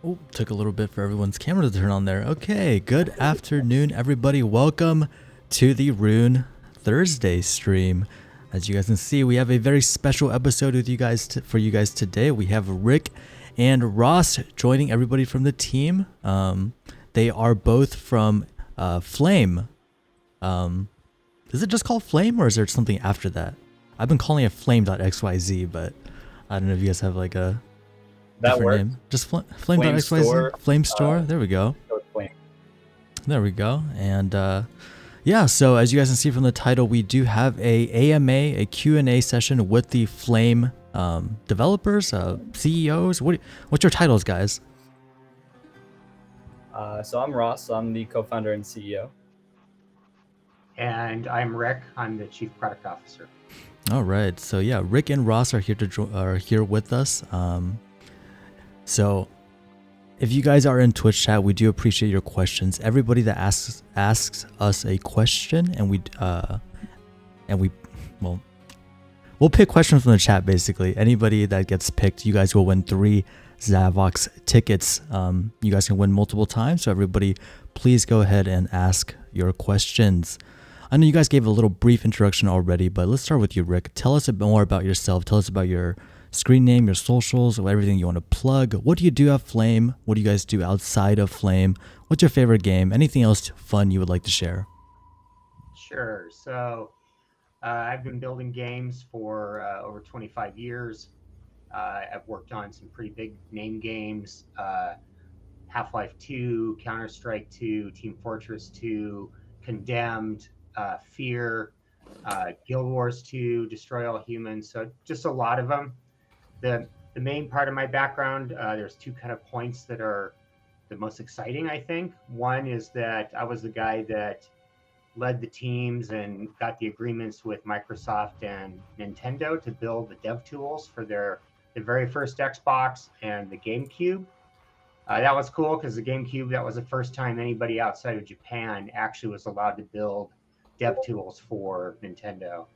Oh, took a little bit for everyone's camera to turn on there. Okay, good afternoon, everybody. Welcome to the Rune Thursday stream. As you guys can see, we have a very special episode with you guys for you guys today. We have Rick and Ross joining everybody from the team. They are both from Flame. Is it just called Flame, or is there something after that? I've been calling it Flame.xyz, but I don't know if you guys have like a That different works. name. Just Flame Flame.xyz? Store. Flame Store. There we go. So it's Flame. There we go. And yeah, so as you guys can see from the title, we do have a AMA, a Q&A session with the Flame developers, CEOs. What's your titles, guys? So I'm Ross. I'm the co-founder and CEO. And I'm Rick. I'm the Chief Product Officer. All right. So yeah, Rick and Ross are here with us. So if you guys are in Twitch chat, we do appreciate your questions. Everybody that asks us a question, and we'll pick questions from the chat. Basically, anybody that gets picked, you guys will win 3 Zavox tickets. You guys can win multiple times. So everybody, please go ahead and ask your questions. I know you guys gave a little brief introduction already, but let's start with you, Rick. Tell us a bit more about yourself. Tell us about your screen name, your socials, or everything you want to plug. What do you do at Flame? What do you guys do outside of Flame? What's your favorite game? Anything else fun you would like to share? Sure. So I've been building games for over 25 years. I've worked on some pretty big name games, Half-Life 2, Counter-Strike 2, Team Fortress 2, Condemned, Fear, Guild Wars 2, Destroy All Humans. So just a lot of them. The main part of my background, there's 2 kind of points that are the most exciting, I think. One is that I was the guy that led the teams and got the agreements with Microsoft and Nintendo to build the dev tools for the very first Xbox and the GameCube. That was cool because the GameCube, that was the first time anybody outside of Japan actually was allowed to build dev tools for Nintendo.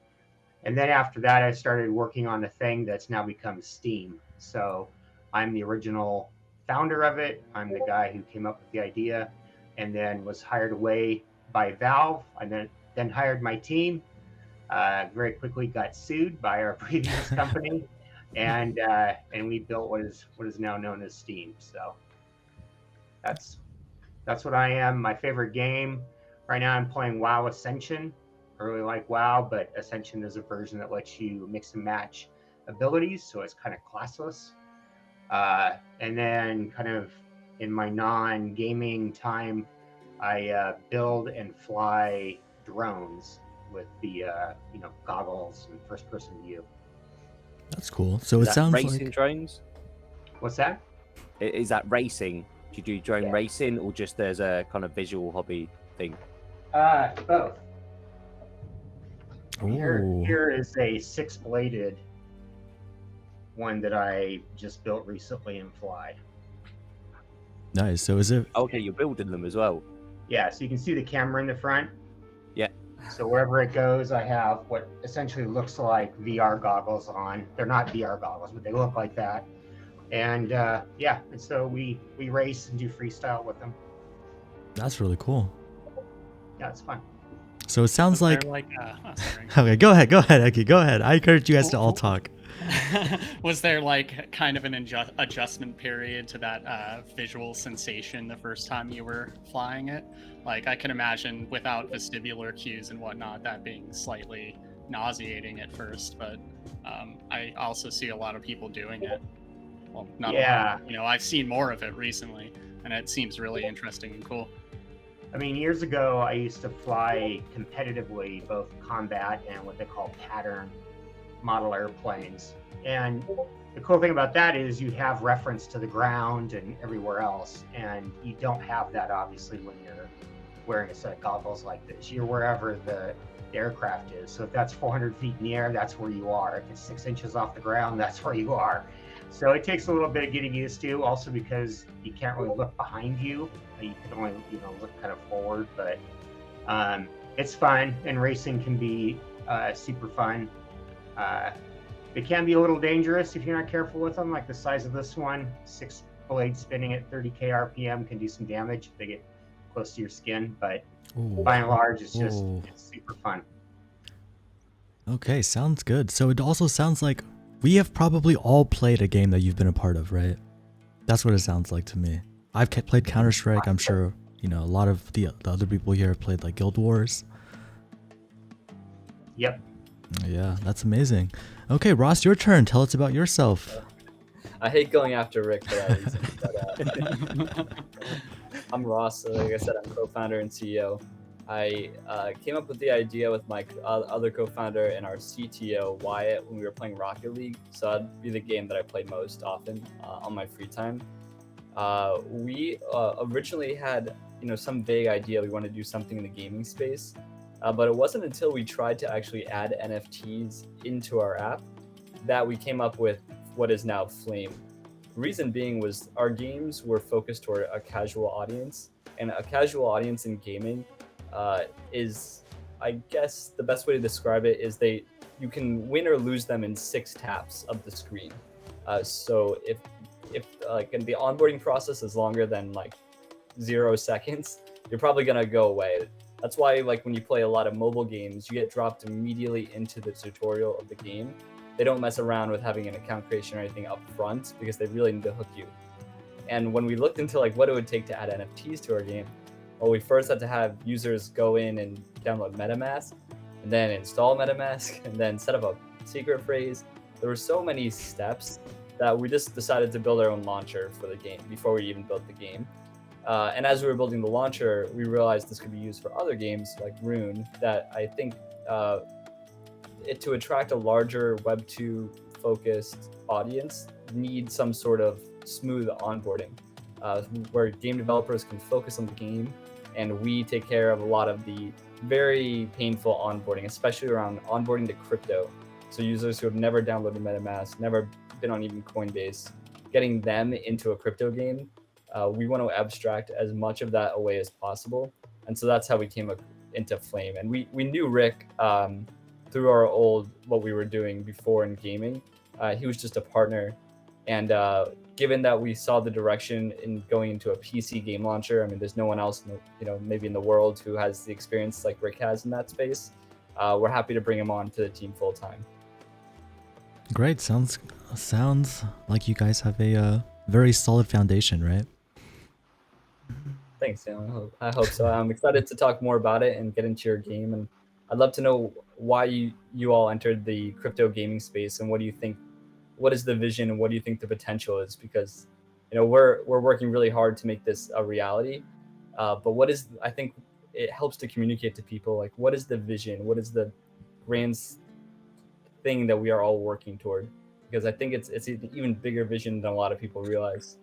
And then after that, I started working on a thing that's now become Steam. So I'm the original founder of it. I'm the guy who came up with the idea and then was hired away by Valve. I then hired my team. Very quickly got sued by our previous company, and we built what is now known as Steam. So that's what I am. My favorite game right now, I'm playing WoW Ascension. I really like WoW, but Ascension is a version that lets you mix and match abilities, so it's kind of classless. And then kind of in my non-gaming time, I build and fly drones with the goggles and first-person view. That's cool. So it sounds racing like drones. What's that? Is that racing? Do you do drone Yeah. racing, or just there's a kind of visual hobby thing? Both. Ooh. Here is a 6-bladed one that I just built recently and fly. Nice. So is it? Okay, you're building them as well. Yeah, so you can see the camera in the front. Yeah. So wherever it goes, I have what essentially looks like VR goggles on. They're not VR goggles, but they look like that. And and so we race and do freestyle with them. That's really cool. Yeah, it's fun. So it sounds like. sorry. Okay, go ahead, Eki. Go ahead. I encourage you guys to all talk. Was there like kind of an adjustment period to that visual sensation the first time you were flying it? Like I can imagine without vestibular cues and whatnot, that being slightly nauseating at first, but I also see a lot of people doing it. Well, not a lot. I've seen more of it recently, and it seems really interesting and cool. I mean, years ago, I used to fly competitively, both combat and what they call pattern model airplanes. And the cool thing about that is you have reference to the ground and everywhere else. And you don't have that, obviously, when you're wearing a set of goggles like this. You're wherever the aircraft is. So if that's 400 feet in the air, that's where you are. If it's 6 inches off the ground, that's where you are. So it takes a little bit of getting used to, also because you can't really look behind you. You can only, look kind of forward, but it's fun, and racing can be super fun. It can be a little dangerous if you're not careful with them, like the size of this one, blade spinning at 30k RPM can do some damage if they get close to your skin, but Ooh. by and large, it's just Ooh. it's super fun. Okay, sounds good. So it also sounds like we have probably all played a game that you've been a part of, right? That's what it sounds like to me. I've played Counter-Strike. I'm sure, you know, a lot of the other people here have played like Guild Wars. Yep. Yeah, that's amazing. Okay, Ross, your turn. Tell us about yourself. I hate going after Rick for that reason. But, I'm Ross. Like I said, I'm co-founder and CEO. I came up with the idea with my other co-founder and our CTO, Wyatt, when we were playing Rocket League. So that'd be the game that I play most often on my free time. We originally had, some vague idea we wanted to do something in the gaming space, but it wasn't until we tried to actually add NFTs into our app that we came up with what is now Flame. Reason being was our games were focused toward a casual audience, and a casual audience in gaming is, I guess the best way to describe it is you can win or lose them in 6 taps of the screen. So if like the onboarding process is longer than like 0 seconds, you're probably gonna go away. That's why like when you play a lot of mobile games, you get dropped immediately into the tutorial of the game. They don't mess around with having an account creation or anything up front because they really need to hook you. And when we looked into like what it would take to add NFTs to our game, well, we first had to have users go in and download MetaMask, and then install MetaMask, and then set up a secret phrase. There were so many steps that we just decided to build our own launcher for the game before we even built the game. And as we were building the launcher, we realized this could be used for other games like Rune, that I think to attract a larger Web 2 focused audience need some sort of smooth onboarding where game developers can focus on the game and we take care of a lot of the very painful onboarding, especially around onboarding to crypto. So users who have never downloaded MetaMask, never been on even Coinbase, getting them into a crypto game, we want to abstract as much of that away as possible. And so that's how we came into Flame. And we knew Rick through our what we were doing before in gaming. He was just a partner. And given that we saw the direction in going into a PC game launcher, I mean, there's no one else, maybe in the world who has the experience like Rick has in that space. We're happy to bring him on to the team full time. Great. Sounds like you guys have a very solid foundation, right? Thanks, Dan. I hope so. I'm excited to talk more about it and get into your game. And I'd love to know why you all entered the crypto gaming space and what do you think, what is the vision and what do you think the potential is? Because, we're working really hard to make this a reality. But I think it helps to communicate to people, like, what is the vision? What is the grand thing that we are all working toward? Because I think it's an even bigger vision than a lot of people realize.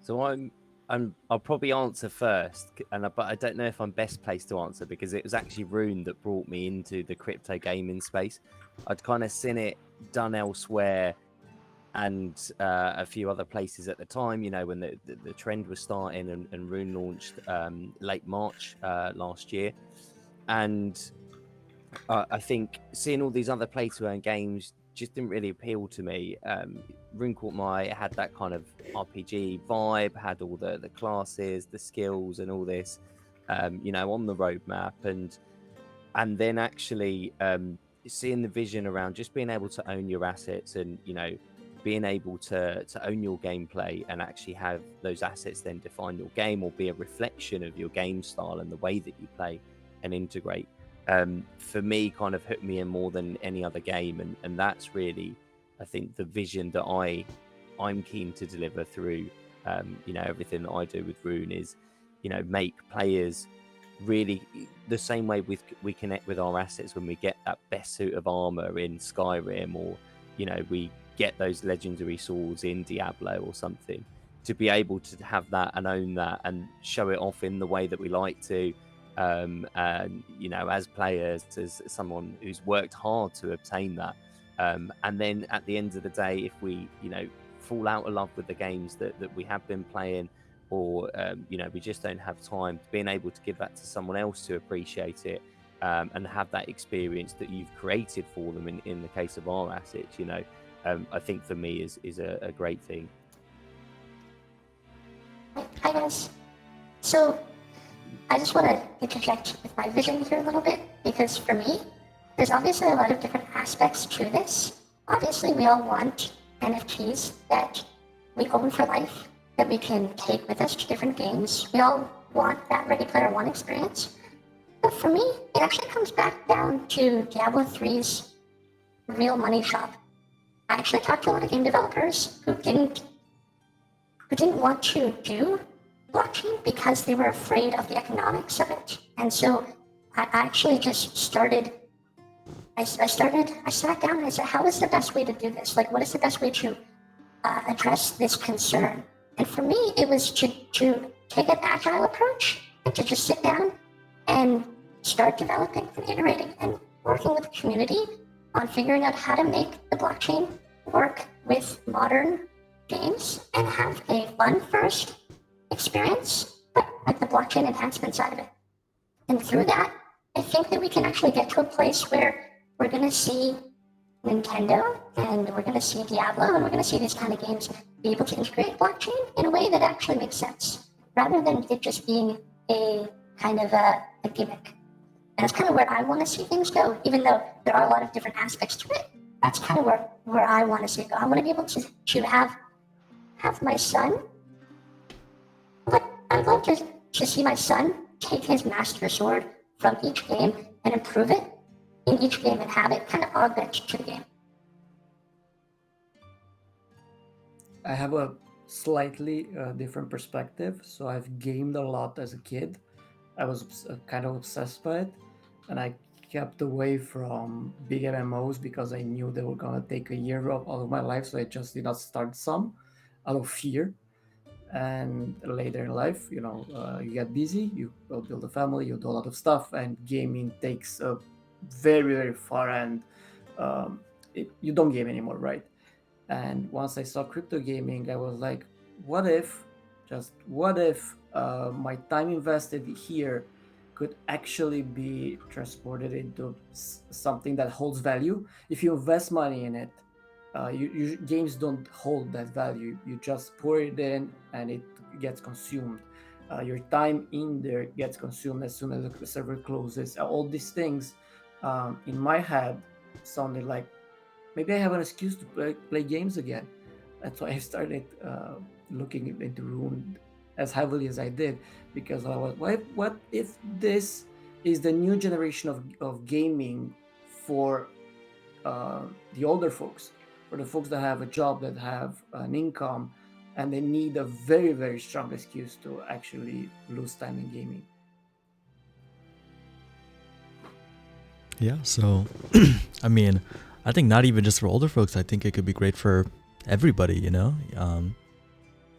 So I'll probably answer first, but I don't know if I'm best placed to answer because it was actually Rune that brought me into the crypto gaming space. I'd kind of seen it done elsewhere and a few other places at the time, when the trend was starting and Rune launched late March last year. And I think seeing all these other play-to-earn games just didn't really appeal to me. Rune caught my had that kind of RPG vibe, had all the classes, the skills, and all this, on the roadmap, and then actually seeing the vision around just being able to own your assets and being able to own your gameplay and actually have those assets then define your game or be a reflection of your game style and the way that you play and integrate. For me, kind of hooked me in more than any other game, and that's really, I think, the vision that I'm keen to deliver through everything that I do with Rune is make players really the same way we connect with our assets when we get that best suit of armor in Skyrim, or we get those legendary swords in Diablo or something, to be able to have that and own that and show it off in the way that we like to. And as players, as someone who's worked hard to obtain that, and then at the end of the day, if we fall out of love with the games that we have been playing, or we just don't have time, being able to give that to someone else to appreciate it, and have that experience that you've created for them in the case of our assets, I think for me is a great thing. Hi guys. So I just want to interject with my vision here a little bit, because for me, there's obviously a lot of different aspects to this. Obviously, we all want NFTs that we own for life, that we can take with us to different games. We all want that Ready Player One experience. But for me, it actually comes back down to Diablo 3's real money shop. I actually talked to a lot of game developers who didn't want to do blockchain because they were afraid of the economics of it. And so I actually just started. I sat down and I said, how is the best way to do this? Like, what is the best way to address this concern? And for me, it was to take an agile approach and to just sit down and start developing and iterating and working with the community on figuring out how to make the blockchain work with modern games and have a fun first experience, but like the blockchain enhancement side of it. And through that, I think that we can actually get to a place where we're going to see Nintendo and we're going to see Diablo and we're going to see these kind of games be able to integrate blockchain in a way that actually makes sense, rather than it just being a kind of a gimmick. And that's kind of where I want to see things go, even though there are a lot of different aspects to it. That's kind of where I want to see it go. I want to be able to have my son, but I'd love to see my son take his master sword from each game and improve it in each game and have it kind of augment to the game. I have a slightly different perspective. So I've gamed a lot as a kid. I was kind of obsessed by it, and I kept away from big MMOs because I knew they were gonna take a year out of my life. So I just did not start some out of fear. And later in life, you get busy, you build a family, you do a lot of stuff, and gaming takes a very, very far end. You don't game anymore, right? And once I saw crypto gaming, I was like, what if my time invested here could actually be transported into something that holds value? If you invest money in it, games don't hold that value. You just pour it in and it gets consumed. Your time in there gets consumed as soon as the server closes. All these things in my head sounded like maybe I have an excuse to play games again. That's why I started looking into Rune as heavily as I did, because I was, what if this is the new generation of gaming for the older folks, for the folks that have a job, that have an income, and they need a very, very strong excuse to actually lose time in gaming. Yeah, so I mean, I think not even just for older folks. I think it could be great for everybody,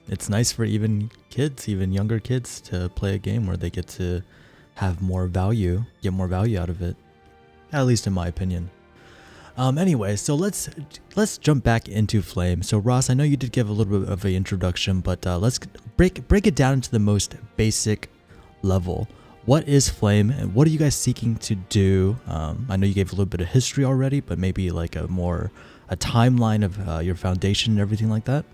It's nice for even kids, even younger kids, to play a game where they get to have more value, get more value out of it. At least in my opinion. Anyway, so let's jump back into Flame. So Ross, I know you did give a little bit of an introduction, but let's break it down into the most basic level. What is Flame, and what are you guys seeking to do? I know you gave a little bit of history already, but maybe like a timeline of your foundation and everything like that.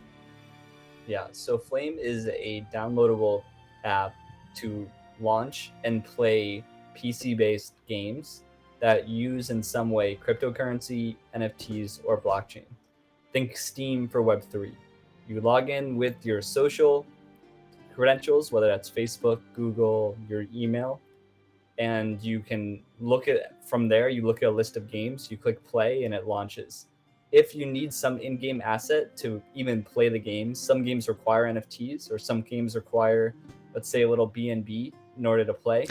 Yeah, so Flame is a downloadable app to launch and play PC-based games that use in some way cryptocurrency, NFTs, or blockchain. Think Steam for Web3. You log in with your social credentials, whether that's Facebook, Google, your email, and you can look at from there. You look at a list of games, you click play, and it launches. If you need some in-game asset to even play the games, some games require NFTs, or some games require, let's say, a little BNB in order to play.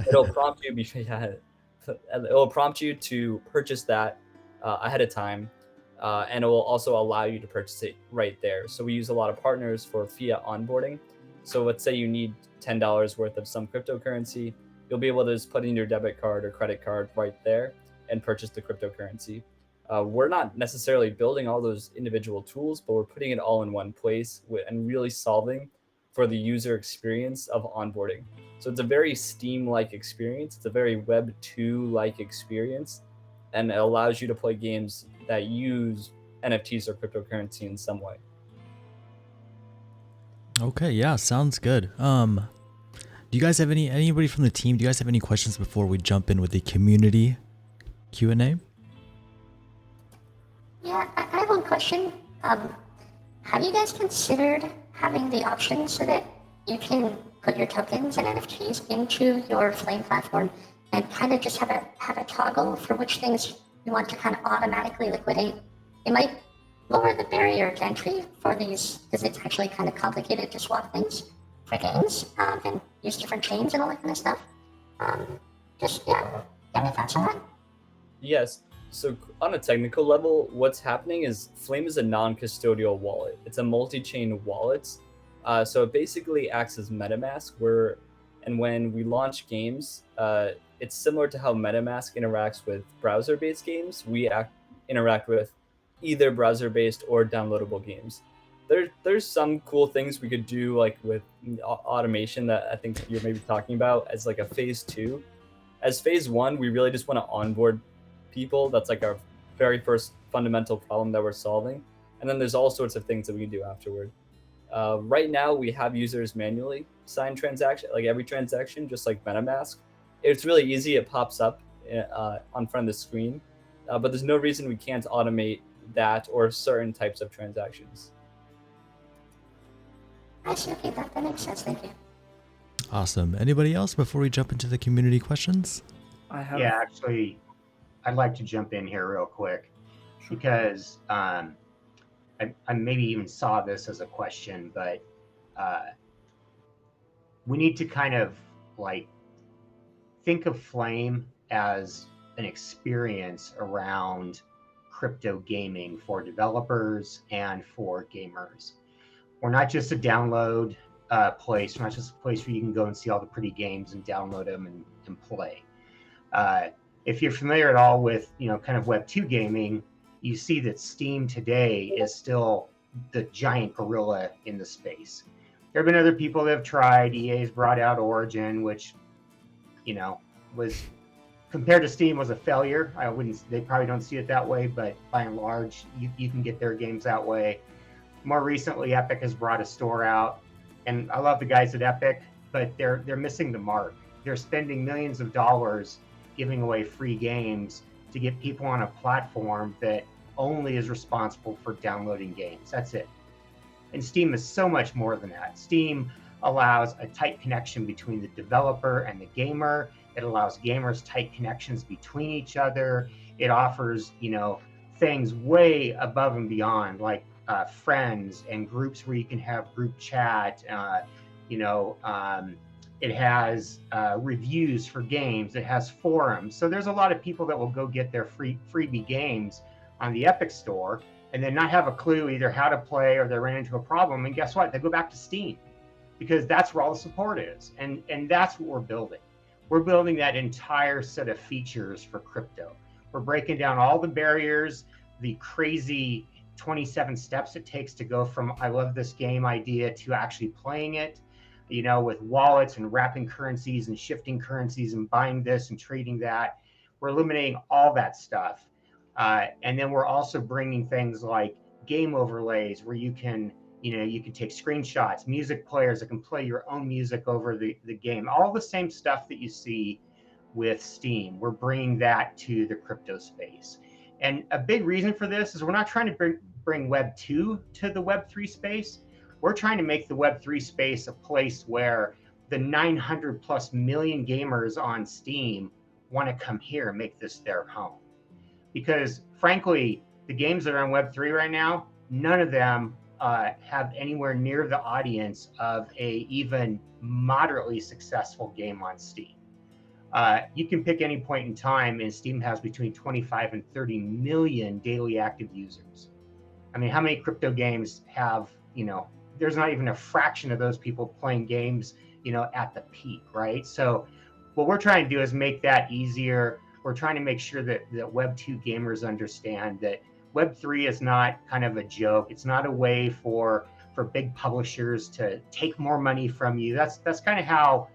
It'll prompt you. It will prompt you to purchase that ahead of time, and it will also allow you to purchase it right there. So we use a lot of partners for fiat onboarding. So let's say you need $10 worth of some cryptocurrency, you'll be able to just put in your debit card or credit card right there and purchase the cryptocurrency. We're not necessarily building all those individual tools, but we're putting it all in one place and really solving for the user experience of onboarding. So it's a very Steam-like experience. It's a very Web 2-like experience, and it allows you to play games that use NFTs or cryptocurrency in some way. Okay, yeah, sounds good. Do you guys have anybody from the team? Do you guys have any questions before we jump in with the community Q&A? Yeah, I have one question. Have you guys considered having the option so that you can put your tokens and NFTs into your Flame platform and kind of just have a toggle for which things you want to kind of automatically liquidate? It might lower the barrier to entry for these because it's actually kind of complicated to swap things for games and use different chains and all that kind of stuff. Any thoughts on that? Yes. So on a technical level, what's happening is Flame is a non-custodial wallet. It's a multi-chain wallet. So it basically acts as MetaMask, and when we launch games, it's similar to how MetaMask interacts with browser-based games. We interact with either browser-based or downloadable games. There's some cool things we could do, like with automation that I think you're maybe talking about as like a phase 2. As phase 1, we really just want to onboard people. That's like our very first fundamental problem that we're solving. And then there's all sorts of things that we can do afterward. Right now, we have users manually sign like every transaction, just like MetaMask. It's really easy. It pops up on front of the screen, but there's no reason we can't automate that or certain types of transactions. I see. Okay, that makes sense. Thank you. Awesome. Anybody else before we jump into the community questions? Yeah, actually, I'd like to jump in here real quick because I maybe even saw this as a question, but we need to kind of like think of Flame as an experience around crypto gaming for developers and for gamers. We're not just a download place. We're not just a place where you can go and see all the pretty games and download them and play. If you're familiar at all with, kind of Web 2 gaming, you see that Steam today is still the giant gorilla in the space. There have been other people that have tried. EA's brought out Origin, which, was compared to Steam was a failure. They probably don't see it that way, but by and large, you can get their games that way. More recently, Epic has brought a store out, and I love the guys at Epic, but they're missing the mark. They're spending millions of dollars giving away free games to get people on a platform that only is responsible for downloading games. That's it. And Steam is so much more than that. Steam allows a tight connection between the developer and the gamer. It allows gamers tight connections between each other. It offers, things way above and beyond, like friends and groups where you can have group chat. It has reviews for games. It has forums. So there's a lot of people that will go get their freebie games on the Epic Store and then not have a clue either how to play or they run into a problem. And guess what? They go back to Steam because that's where all the support is. And that's what we're building. We're building that entire set of features for crypto. We're breaking down all the barriers, the crazy 27 steps it takes to go from I love this game idea to actually playing it, with wallets and wrapping currencies and shifting currencies and buying this and trading that. We're eliminating all that stuff. And then we're also bringing things like game overlays where you can take screenshots, music players that can play your own music over the game, all the same stuff that you see with Steam. We're bringing that to the crypto space. And a big reason for this is we're not trying to bring Web 2 to the Web 3 space. We're trying to make the Web 3 space a place where the 900 plus million gamers on Steam want to come here and make this their home. Because frankly, the games that are on Web 3 right now, none of them have anywhere near the audience of a even moderately successful game on Steam. You can pick any point in time and Steam has between 25 and 30 million daily active users. I mean, how many crypto games have, there's not even a fraction of those people playing games, at the peak, right? So what we're trying to do is make that easier. We're trying to make sure that Web 2 gamers understand that Web 3 is not kind of a joke. It's not a way for big publishers to take more money from you. That's kind of how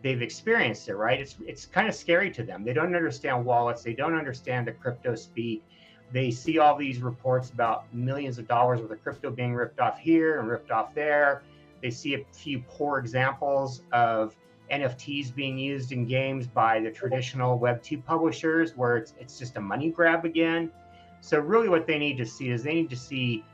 they've experienced it, right? It's kind of scary to them. They don't understand wallets. They don't understand the crypto speak. They see all these reports about millions of dollars worth of crypto being ripped off here and ripped off there. They see a few poor examples of NFTs being used in games by the traditional Web 2 publishers, where it's just a money grab again. So really what they need to see is they need to see,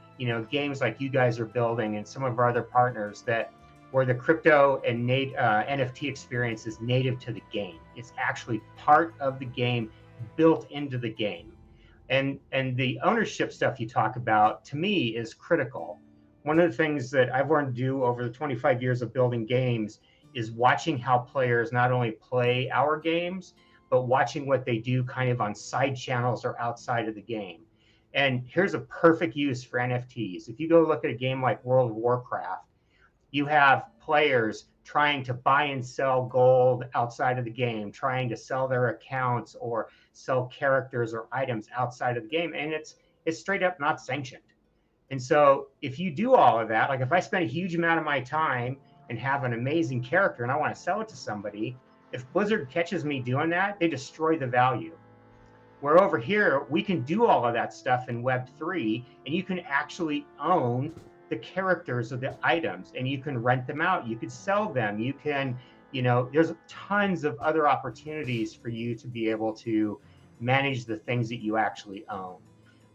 games like you guys are building and some of our other partners, that where the crypto and NFT experience is native to the game. It's actually part of the game, built into the game. And the ownership stuff you talk about, to me, is critical. One of the things that I've learned to do over the 25 years of building games is watching how players not only play our games, but watching what they do kind of on side channels or outside of the game. And here's a perfect use for NFTs. If you go look at a game like World of Warcraft, you have players trying to buy and sell gold outside of the game, trying to sell their accounts or sell characters or items outside of the game. And it's straight up not sanctioned. And so if you do all of that, like if I spend a huge amount of my time and have an amazing character and I want to sell it to somebody, if Blizzard catches me doing that, they destroy the value. Where over here, we can do all of that stuff in Web3, and you can actually own the characters of the items, and you can rent them out. You could sell them. You can, there's tons of other opportunities for you to be able to manage the things that you actually own.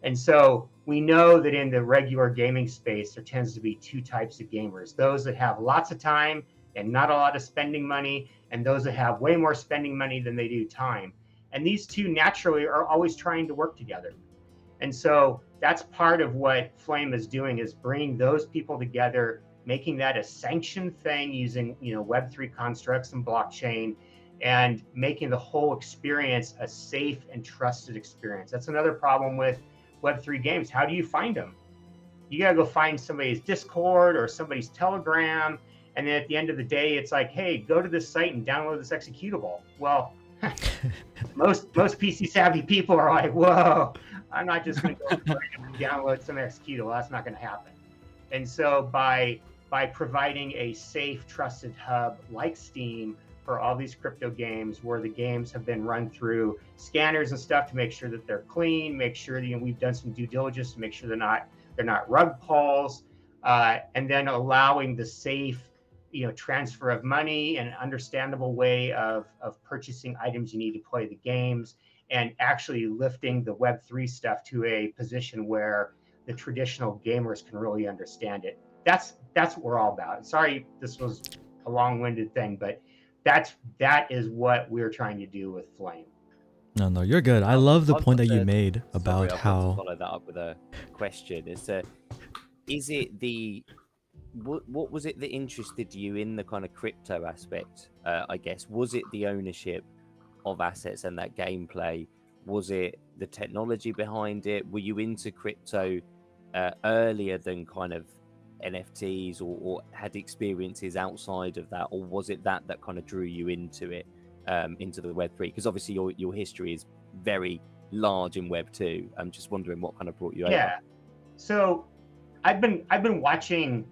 And so we know that in the regular gaming space, there tends to be two types of gamers: those that have lots of time and not a lot of spending money, and those that have way more spending money than they do time. And these two naturally are always trying to work together. And so that's part of what Flame is doing, is bringing those people together, making that a sanctioned thing using, Web3 constructs and blockchain, and making the whole experience a safe and trusted experience. That's another problem with Web3 games. How do you find them? You got to go find somebody's Discord or somebody's Telegram. And then at the end of the day, it's like, hey, go to this site and download this executable. Well, most PC savvy people are like, whoa, I'm not just going to go download some executable. That's not going to happen. And so by providing a safe, trusted hub like Steam for all these crypto games, where the games have been run through scanners and stuff to make sure that they're clean, make sure that we've done some due diligence to make sure they're not rug pulls, and then allowing the safe transfer of money and an understandable way of purchasing items you need to play the games, and actually lifting the Web3 stuff to a position where the traditional gamers can really understand it. That's what we're all about. Sorry, this was a long-winded thing, but that is what we're trying to do with Flame. No, you're good. I love the point that you made about I'd how. like to follow that up with a question. Is it the what was it that interested you in the kind of crypto aspect? I guess, was it the ownership of assets and that gameplay? Was it the technology behind it? Were you into crypto earlier than kind of NFTs, or had experiences outside of that, or was it that kind of drew you into it, into the Web3? Because obviously your history is very large in Web2. I'm just wondering what kind of brought you over. Yeah. So I've been watching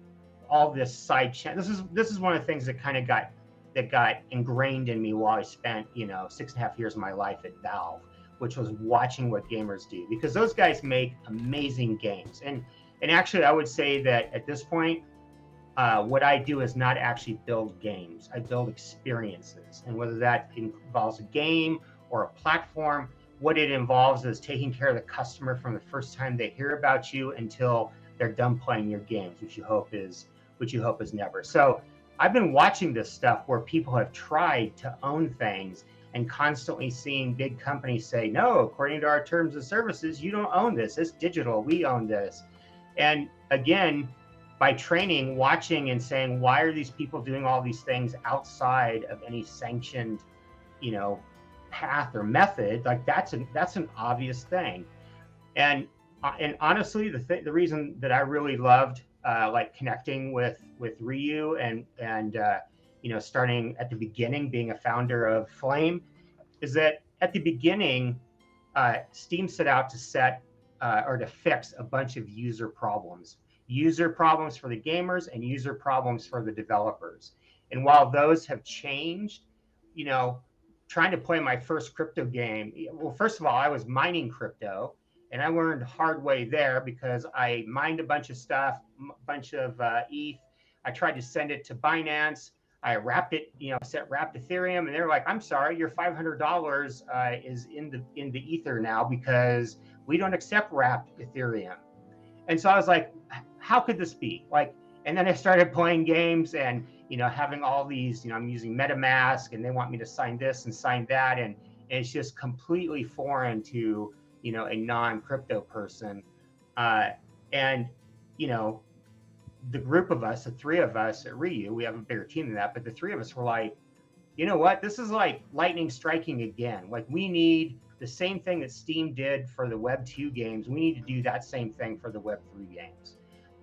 all this side chat. This is one of the things that kind of got ingrained in me while I spent 6.5 years of my life at Valve, which was watching what gamers do, because those guys make amazing games. And actually, I would say that at this point, what I do is not actually build games. I build experiences. And whether that involves a game or a platform, what it involves is taking care of the customer from the first time they hear about you until they're done playing your games, which you hope is never. So I've been watching this stuff where people have tried to own things and constantly seeing big companies say, no, according to our terms of services, you don't own this. It's digital. We own this. And again, by training, watching and saying, why are these people doing all these things outside of any sanctioned, path or method? Like that's an obvious thing. And honestly, the reason that I really loved connecting with Ryu and starting at the beginning, being a founder of Flame, is that at the beginning, Steam set out to to fix a bunch of user problems for the gamers and user problems for the developers. And while those have changed, trying to play my first crypto game, well, first of all, I was mining crypto, and I learned hard way there because I mined a bunch of stuff, a bunch of ETH, I tried to send it to Binance. I wrapped it, wrapped Ethereum, and they're like, "I'm sorry, your $500 is in the ether now because we don't accept wrapped Ethereum." And so I was like, "How could this be?" Like, and then I started playing games and having all these. I'm using MetaMask, and they want me to sign this and sign that, and it's just completely foreign to a non-crypto person. And the group of us, the three of us at Ryu, we have a bigger team than that, but the three of us were like, you know what? This is like lightning striking again. Like, we need the same thing that Steam did for the Web 2 games. We need to do that same thing for the Web 3 games.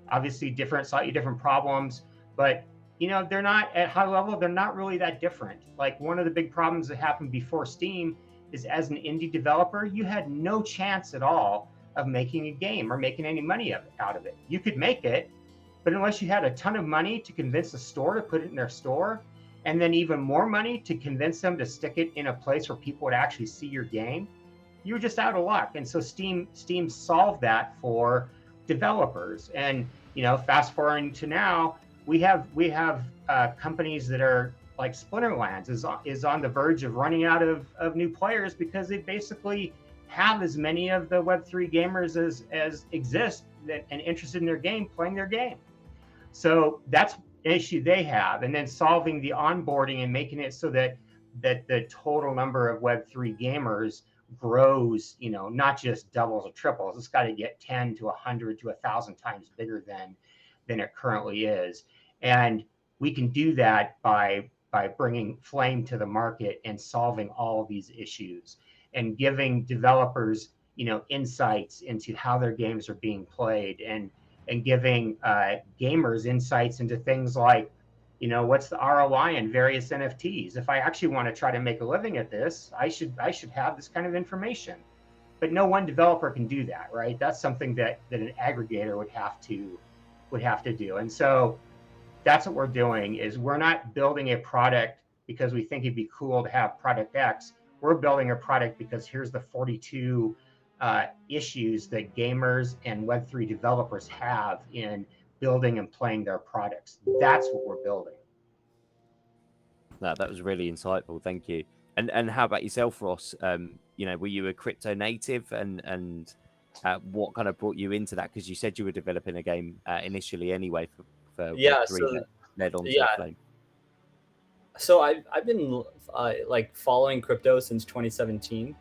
Obviously, slightly different problems, but they're not at high level. They're not really that different. Like, one of the big problems that happened before Steam is, as an indie developer, you had no chance at all of making a game or making any money out of it. You could make it, but unless you had a ton of money to convince a store to put it in their store, and then even more money to convince them to stick it in a place where people would actually see your game, you were just out of luck. And so Steam solved that for developers. And fast forwarding to now, we have companies that are like Splinterlands is on the verge of running out of new players because they basically have as many of the Web3 gamers as exist and interested in their game playing their game. So that's an issue they have. And then solving the onboarding and making it so that the total number of Web3 gamers grows, not just doubles or triples. It's got to get 10 to 100 to 1,000 times bigger than it currently is. And we can do that by bringing Flame to the market and solving all of these issues and giving developers, insights into how their games are being played and giving gamers insights into things like, what's the ROI in various NFTs? If I actually want to try to make a living at this, I should have this kind of information. But no one developer can do that, right? That's something that an aggregator would have to do. And so that's what we're doing. Is we're not building a product because we think it'd be cool to have product X. We're building a product because here's the 42 issues that gamers and Web3 developers have in building and playing their products. That's what we're building. No, that was really insightful. Thank you. And how about yourself, Ross? Were you a crypto native, and what kind of brought you into that? Because you said you were developing a game initially anyway for Yeah, Web3 so that led on to yeah. Flame. So I've been like following crypto since 2017.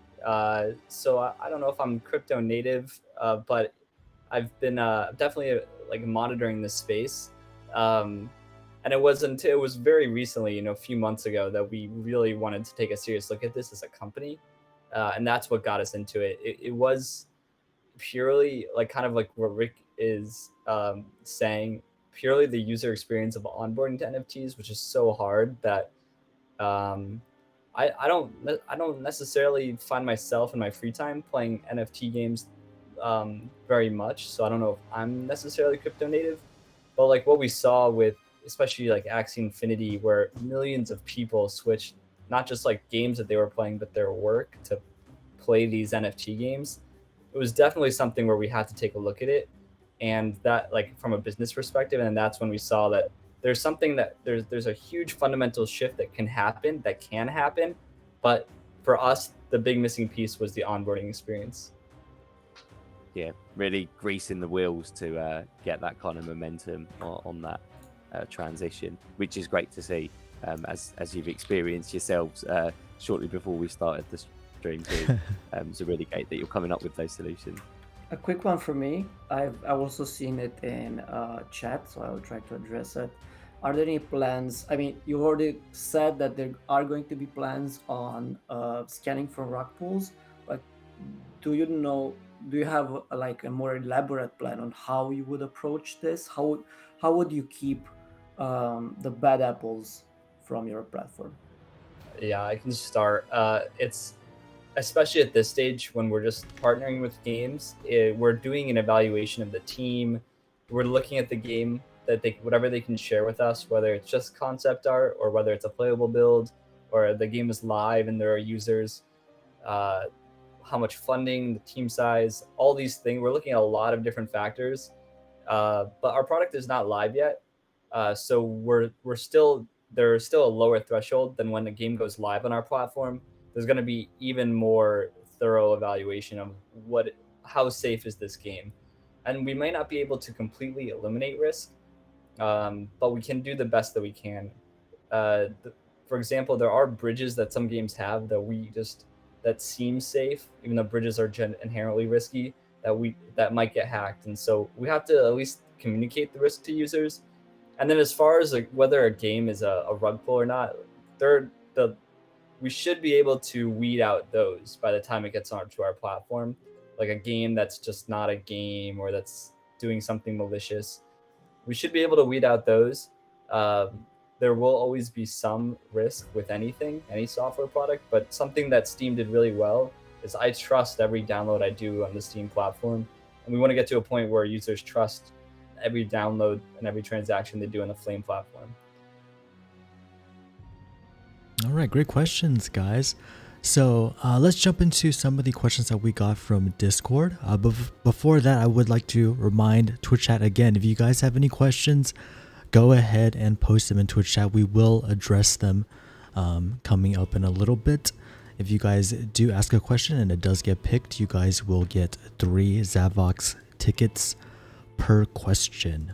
So I don't know if I'm crypto native, but I've been definitely like monitoring this space. And it was very recently, a few months ago, that we really wanted to take a serious look at this as a company, and that's what got us into it. It was purely like kind of like what Rick is saying, purely the user experience of onboarding to NFTs, which is so hard that I don't necessarily find myself in my free time playing NFT games very much. So I don't know if I'm necessarily crypto native, but like what we saw with especially like Axie Infinity, where millions of people switched not just like games that they were playing, but their work to play these NFT games. It was definitely something where we had to take a look at it, and that like from a business perspective. And that's when we saw that there's something that there's a huge fundamental shift that can happen, but for us, the big missing piece was the onboarding experience. Yeah, really greasing the wheels to get that kind of momentum on that transition, which is great to see, as you've experienced yourselves shortly before we started the stream too. So really great that you're coming up with those solutions. A quick one for me. I've also seen it in chat, so I will try to address it. Are there any plans? I mean, you already said that there are going to be plans on scanning from rug pools, but do you have like a more elaborate plan on how you would approach this? How would you keep the bad apples from your platform? Yeah, I can start. It's especially at this stage when we're just partnering with games, we're doing an evaluation of the team. We're looking at the game that whatever they can share with us, whether it's just concept art or whether it's a playable build or the game is live and there are users, how much funding, the team size, all these things. We're looking at a lot of different factors, but our product is not live yet. So we're still there's still a lower threshold than when the game goes live on our platform. There's going to be even more thorough evaluation of how safe is this game, and we might not be able to completely eliminate risk, but we can do the best that we can. For example, there are bridges that some games have that seem safe, even though bridges are inherently risky. That might get hacked, and so we have to at least communicate the risk to users. And then as far as like whether a game is a rug pull or not, we should be able to weed out those by the time it gets onto our platform. Like a game that's just not a game or that's doing something malicious, we should be able to weed out those. There will always be some risk with any software product, but something that Steam did really well is I trust every download I do on the Steam platform, and we want to get to a point where users trust every download and every transaction they do on the Flame platform. All right, great questions, guys. So let's jump into some of the questions that we got from Discord. Before that, I would like to remind Twitch chat again, if you guys have any questions, go ahead and post them in Twitch chat. We will address them coming up in a little bit. If you guys do ask a question and it does get picked, you guys will get 3 Zavox tickets per question.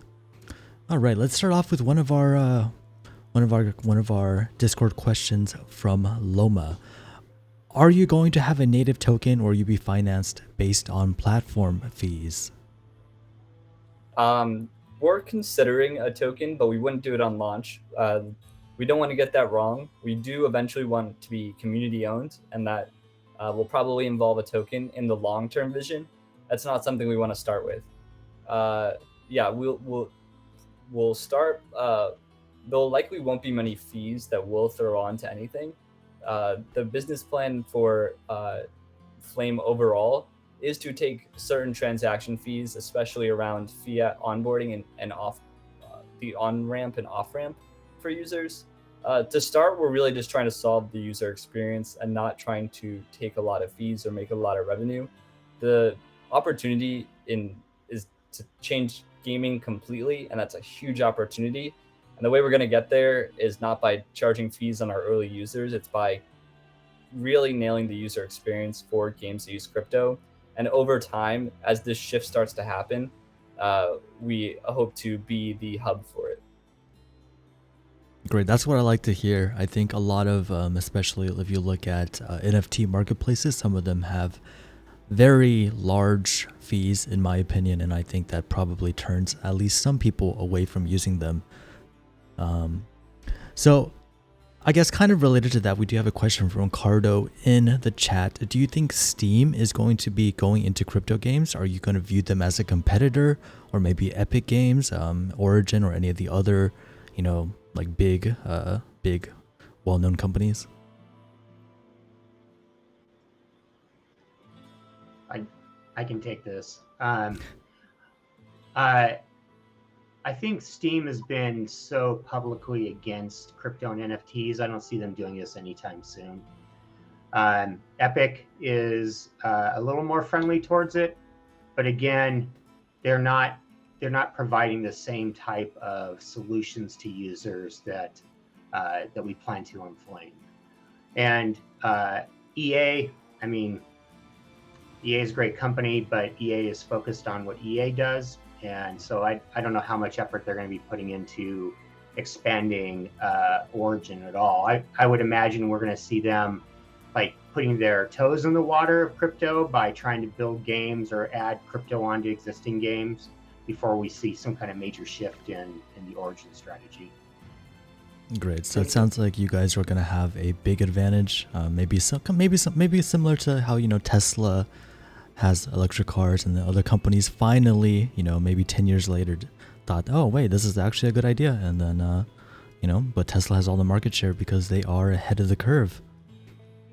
All right, let's start off with one of our Discord questions from Loma. Are you going to have a native token, or will you be financed based on platform fees? We're considering a token, but we wouldn't do it on launch. We don't want to get that wrong. We do eventually want to be community owned, and that will probably involve a token in the long-term vision. That's not something we want to start with. Yeah, we'll start. There likely won't be many fees that we'll throw on to anything. The business plan for Flame overall is to take certain transaction fees, especially around fiat onboarding and off the on-ramp and off-ramp for users. To start, we're really just trying to solve the user experience and not trying to take a lot of fees or make a lot of revenue. The opportunity is to change gaming completely, and that's a huge opportunity. And the way we're going to get there is not by charging fees on our early users. It's by really nailing the user experience for games that use crypto. And over time, as this shift starts to happen, we hope to be the hub for it. Great. That's what I like to hear. I think a lot of, especially if you look at NFT marketplaces, some of them have very large fees, in my opinion, and I think that probably turns at least some people away from using them. So I guess kind of related to that, we do have a question from Ricardo in the chat. Do you think Steam is going to be going into crypto games? Are you going to view them as a competitor, or maybe Epic Games, Origin, or any of the other, like big well-known companies? I can take this. I think Steam has been so publicly against crypto and NFTs. I don't see them doing this anytime soon. Epic is a little more friendly towards it, but again, they're not providing the same type of solutions to users that we plan to on Flame. And EA, EA is a great company, but EA is focused on what EA does. And so I don't know how much effort they're going to be putting into expanding Origin at all. I would imagine we're going to see them like putting their toes in the water of crypto by trying to build games or add crypto onto existing games before we see some kind of major shift in the Origin strategy. Great. So it sounds like you guys are going to have a big advantage. Maybe similar to how Tesla has electric cars, and the other companies finally, maybe 10 years later thought, oh wait, this is actually a good idea. And then, but Tesla has all the market share because they are ahead of the curve.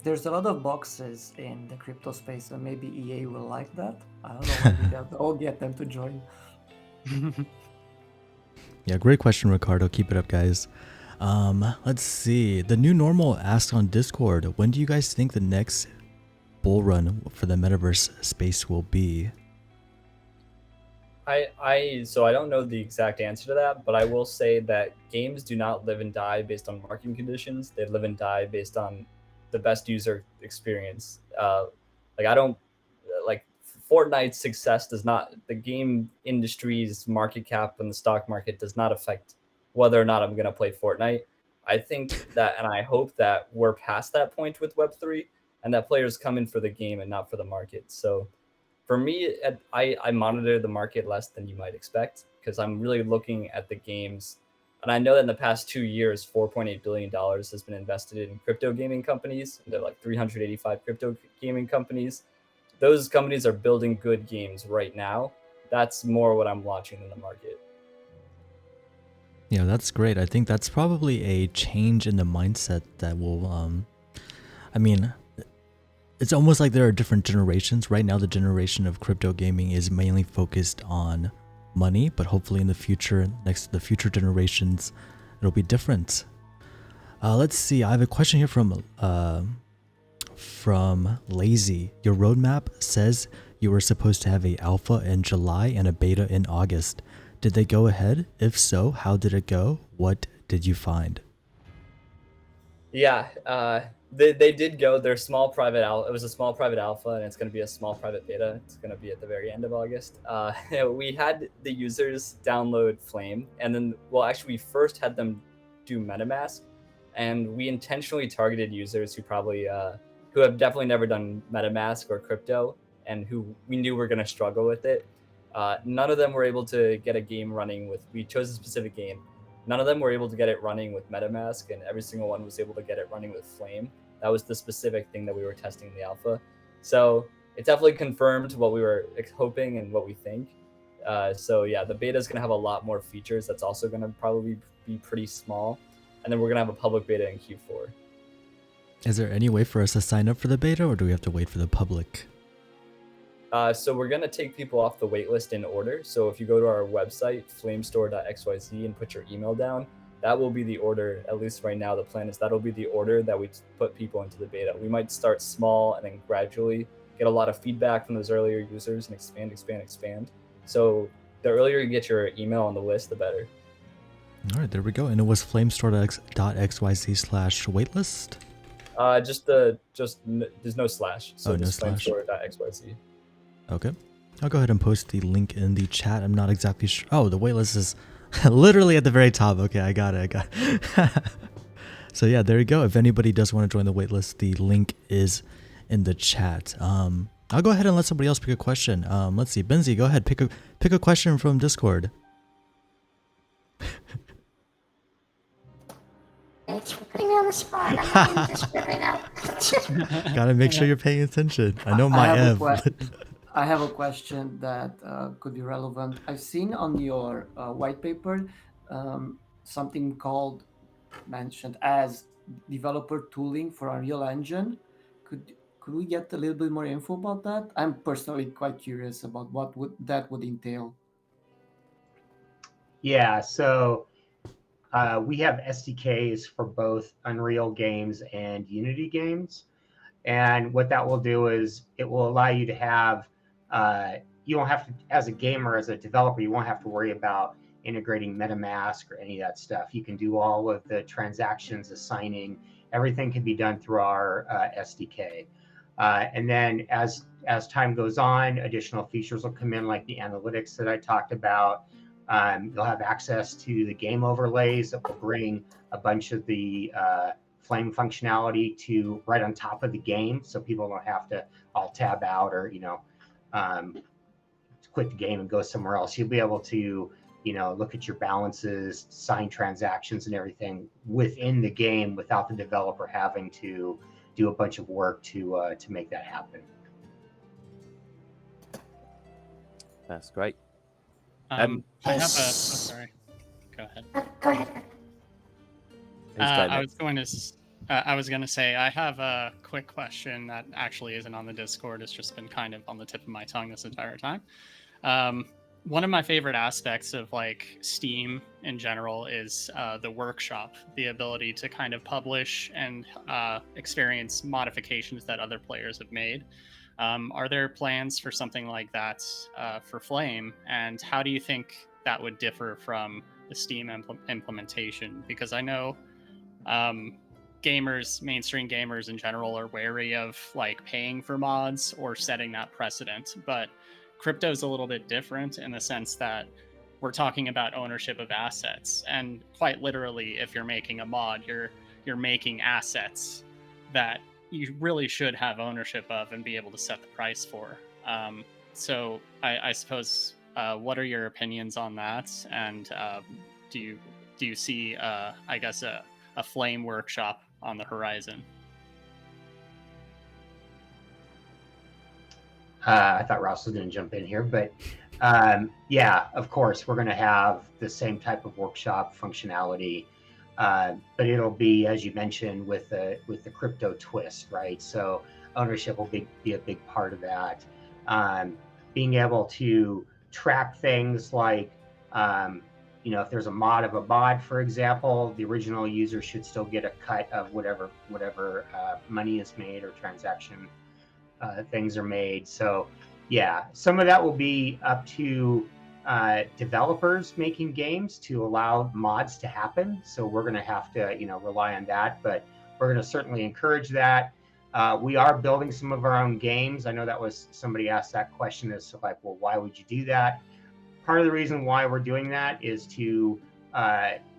There's a lot of boxes in the crypto space, so maybe EA will like that. I don't know, maybe I'll get them to join. Yeah, great question, Ricardo. Keep it up, guys. Let's see. The New Normal asked on Discord, when do you guys think the next bull run for the metaverse space will be? So I don't know the exact answer to that, but I will say that games do not live and die based on marketing conditions. They live and die based on the best user experience. Like I don't like Fortnite's success does not the game industry's market cap and the stock market does not affect whether or not I'm gonna play Fortnite. I think that, and I hope that we're past that point with Web3, and that players come in for the game and not for the market. So for me, I monitor the market less than you might expect because I'm really looking at the games. And I know that in the past 2 years, $4.8 billion has been invested in crypto gaming companies. They're like 385 crypto gaming companies. Those companies are building good games right now. That's more what I'm watching in the market. Yeah, that's great. I think that's probably a change in the mindset that will, I mean, it's almost like there are different generations. Right now, the generation of crypto gaming is mainly focused on money, but hopefully in the future, the future generations, it'll be different. Let's see. I have a question here from Lazy. Your roadmap says you were supposed to have a alpha in July and a beta in August. Did they go ahead? If so, how did it go? What did you find? Yeah, they did go. Their small private alpha. It was a small private alpha, and it's going to be a small private beta. It's going to be at the very end of August. We had the users download Flame, and then actually we first had them do MetaMask, and we intentionally targeted users who probably who have definitely never done MetaMask or crypto, and who we knew were going to struggle with it. None of them were able to get a game running with. We chose a specific game. None of them were able to get it running with MetaMask, and every single one was able to get it running with Flame. That was the specific thing that we were testing in the alpha. So it definitely confirmed what we were hoping and what we think. So yeah, the beta is going to have a lot more features. That's also going to probably be pretty small. And then we're going to have a public beta in Q4. Is there any way for us to sign up for the beta, or do we have to wait for the public? So we're going to take people off the waitlist in order. So if you go to our website, flamestore.xyz, and put your email down, that will be the order. At least right now, the plan is that'll be the order that we put people into the beta. We might start small and then gradually get a lot of feedback from those earlier users and expand. So the earlier you get your email on the list, the better. All right, there we go. And it was flamestore.xyz/waitlist? There's no slash. So no just slash. flamestore.xyz. Okay. I'll go ahead and post the link in the chat. I'm not exactly sure. Oh, the waitlist is literally at the very top. Okay, I got it. So yeah, there you go. If anybody does want to join the waitlist, the link is in the chat. I'll go ahead and let somebody else pick a question. Let's see. Binzy, go ahead. Pick a question from Discord. Thanks for putting me on the spot. I'm not in Discord right now. Gotta make sure you're paying attention. I know Maiev. I have a question that could be relevant. I've seen on your white paper something mentioned as developer tooling for Unreal Engine. Could we get a little bit more info about that? I'm personally quite curious about what that would entail. Yeah, so we have SDKs for both Unreal games and Unity games. And what that will do is it will allow you to have, you won't have to, as a gamer, as a developer, you won't have to worry about integrating MetaMask or any of that stuff. You can do all of the transactions, assigning, everything can be done through our SDK. And then as time goes on, additional features will come in, like the analytics that I talked about. You'll have access to the game overlays that will bring a bunch of the Flame functionality to right on top of the game, so people don't have to all tab out or quit the game and go somewhere else. You'll be able to look at your balances, sign transactions, and everything within the game without the developer having to do a bunch of work to make that happen. That's great. I have a. Oh, sorry. Go ahead. Go ahead. I was going to say I have a quick question that actually isn't on the Discord. It's just been kind of on the tip of my tongue this entire time. One of my favorite aspects of like Steam in general is the workshop, the ability to kind of publish and experience modifications that other players have made. Are there plans for something like that for Flame? And how do you think that would differ from the Steam implementation? Because I know mainstream gamers in general, are wary of like paying for mods or setting that precedent. But crypto's a little bit different in the sense that we're talking about ownership of assets, and quite literally, if you're making a mod, you're making assets that you really should have ownership of and be able to set the price for. So I suppose, what are your opinions on that? And do you see, I guess, a Flame workshop on the horizon? I thought Ross was going to jump in here, but yeah, of course, we're going to have the same type of workshop functionality, but it'll be, as you mentioned, with the crypto twist, right? So ownership will be a big part of that. Being able to track things like, if there's a mod of a mod, for example, the original user should still get a cut of whatever money is made or transaction things are made. So yeah, some of that will be up to developers making games to allow mods to happen. So we're going to have to, rely on that, but we're going to certainly encourage that. We are building some of our own games. I know that was somebody asked that question as to like, well, why would you do that? Part of the reason why we're doing that is to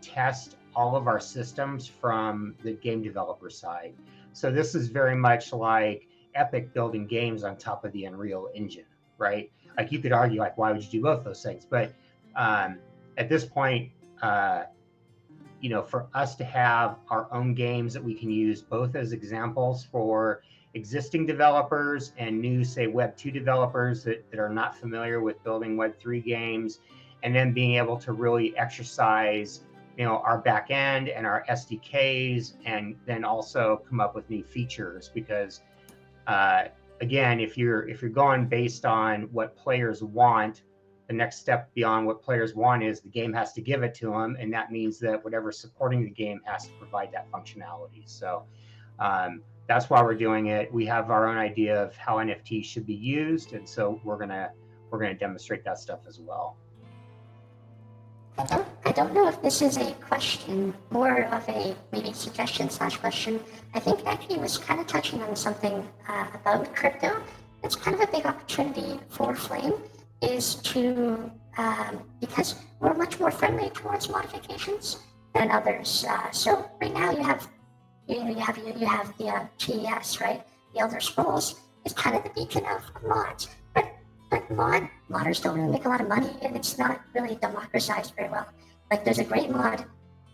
test all of our systems from the game developer side. So this is very much like Epic building games on top of the Unreal Engine, right? Like you could argue, like, why would you do both those things? But at this point, for us to have our own games that we can use both as examples for existing developers and new, say, Web 2 developers that are not familiar with building Web 3 games, and then being able to really exercise, our back end and our SDKs, and then also come up with new features. Because again, if you're going based on what players want, the next step beyond what players want is the game has to give it to them, and that means that whatever's supporting the game has to provide that functionality. So that's why we're doing it. We have our own idea of how NFTs should be used, and so we're gonna demonstrate that stuff as well. I don't know if this is a question, more of a maybe suggestion/question. I think Ekkeharta was kind of touching on something about crypto. It's kind of a big opportunity for Flame, is to because we're much more friendly towards modifications than others. So right now you have the TES, right? The Elder Scrolls is kind of the beacon of mods, but modders don't really make a lot of money, and it's not really democratized very well. Like there's a great mod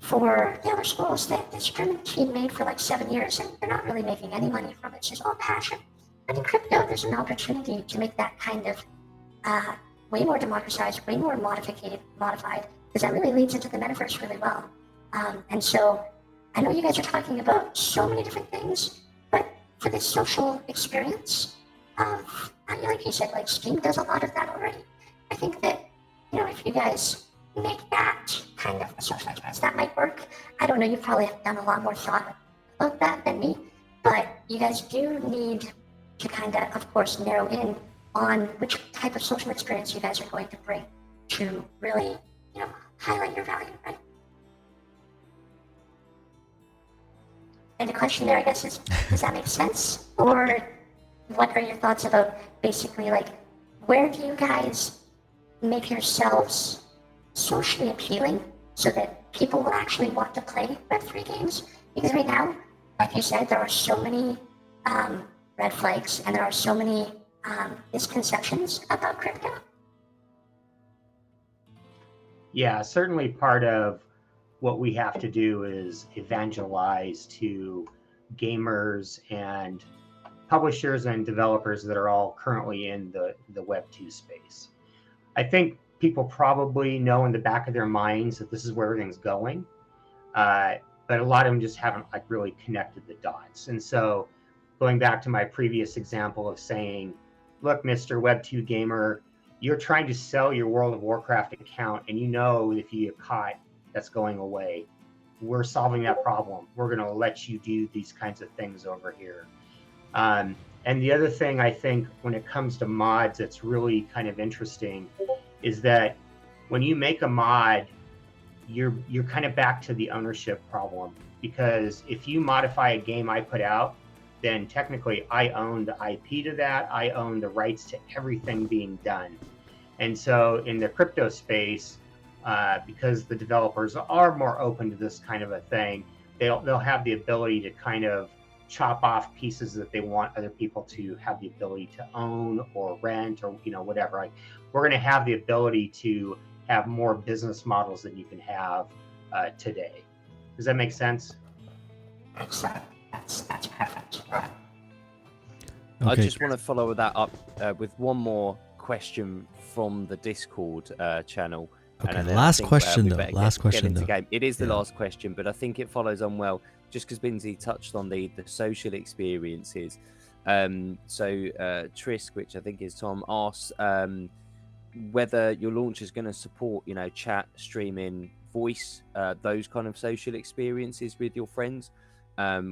for the Elder Scrolls that this German team made for like 7 years, and they're not really making any money from it. It's just all passion. But in crypto, there's an opportunity to make that kind of way more democratized, way more modified, because that really leads into the metaverse really well. And so I know you guys are talking about so many different things, but for this social experience, like you said, like Steam does a lot of that already. I think that, if you guys make that kind of a social experience, that might work. I don't know, you probably have done a lot more thought about that than me, but you guys do need to kind of course, narrow in on which type of social experience you guys are going to bring to really, highlight your value, right? And the question there, I guess, is, does that make sense? Or what are your thoughts about basically, like, where do you guys make yourselves socially appealing so that people will actually want to play Web3 games? Because right now, like you said, there are so many red flags and there are so many misconceptions about crypto. Yeah, certainly part of what we have to do is evangelize to gamers and publishers and developers that are all currently in the Web 2 space. I think people probably know in the back of their minds that this is where everything's going, but a lot of them just haven't really connected the dots. And so going back to my previous example of saying, look, Mr. Web 2 gamer, you're trying to sell your World of Warcraft account, and if you get caught, that's going away. We're solving that problem. We're going to let you do these kinds of things over here. And the other thing I think when it comes to mods that's really kind of interesting is that when you make a mod, you're kind of back to the ownership problem, because if you modify a game I put out, then technically I own the IP to that. I own the rights to everything being done. And so in the crypto space, because the developers are more open to this kind of a thing, they'll have the ability to kind of chop off pieces that they want other people to have the ability to own or rent or whatever. Like, we're going to have the ability to have more business models than you can have today. Does that make sense? That's perfect. I Okay. just want to follow that up with one more question from the Discord channel. Okay, then I last think, question we though. better Last get question into though. game. It is the Yeah. last question, but I think it follows on well, just because Binzy touched on the social experiences. Trisk, which I think is Tom, asks whether your launch is going to support, chat, streaming, voice, those kind of social experiences with your friends.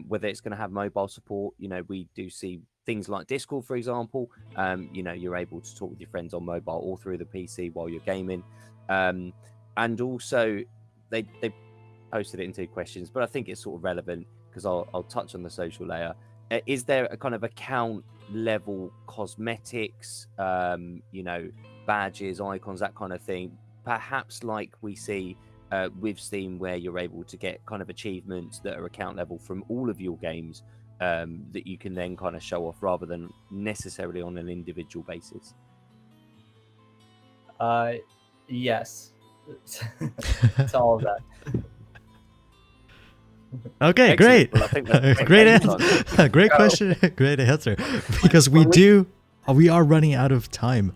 Whether it's going to have mobile support. We do see things like Discord, for example. You're able to talk with your friends on mobile or through the PC while you're gaming. And also, they posted it in 2 questions, but I think it's sort of relevant because I'll touch on the social layer. Is there a kind of account level cosmetics, badges, icons, that kind of thing, perhaps like we see with Steam, where you're able to get kind of achievements that are account level from all of your games, that you can then kind of show off rather than necessarily on an individual basis? Yes. It's all of that. Okay, Excellent. great. Well, I think that's Great game answer. Great question. Great answer. Because we are running out of time.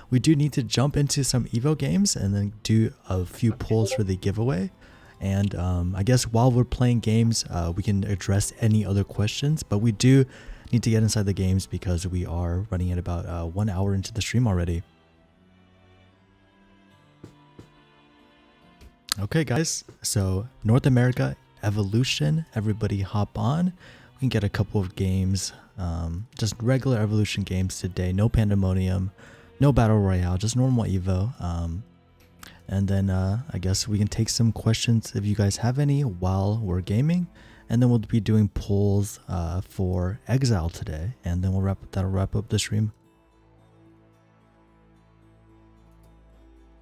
We do need to jump into some Evo games and then do a few polls for the giveaway. And I guess while we're playing games, we can address any other questions. But we do need to get inside the games because we are running at about 1 hour into the stream already. Okay, guys. So North America Evolution. Everybody hop on. We can get a couple of games. Just regular Evolution games today. No Pandemonium. No Battle Royale. Just normal Evo. And then I guess we can take some questions if you guys have any while we're gaming. And then we'll be doing polls for Exile today. And then that'll wrap up the stream.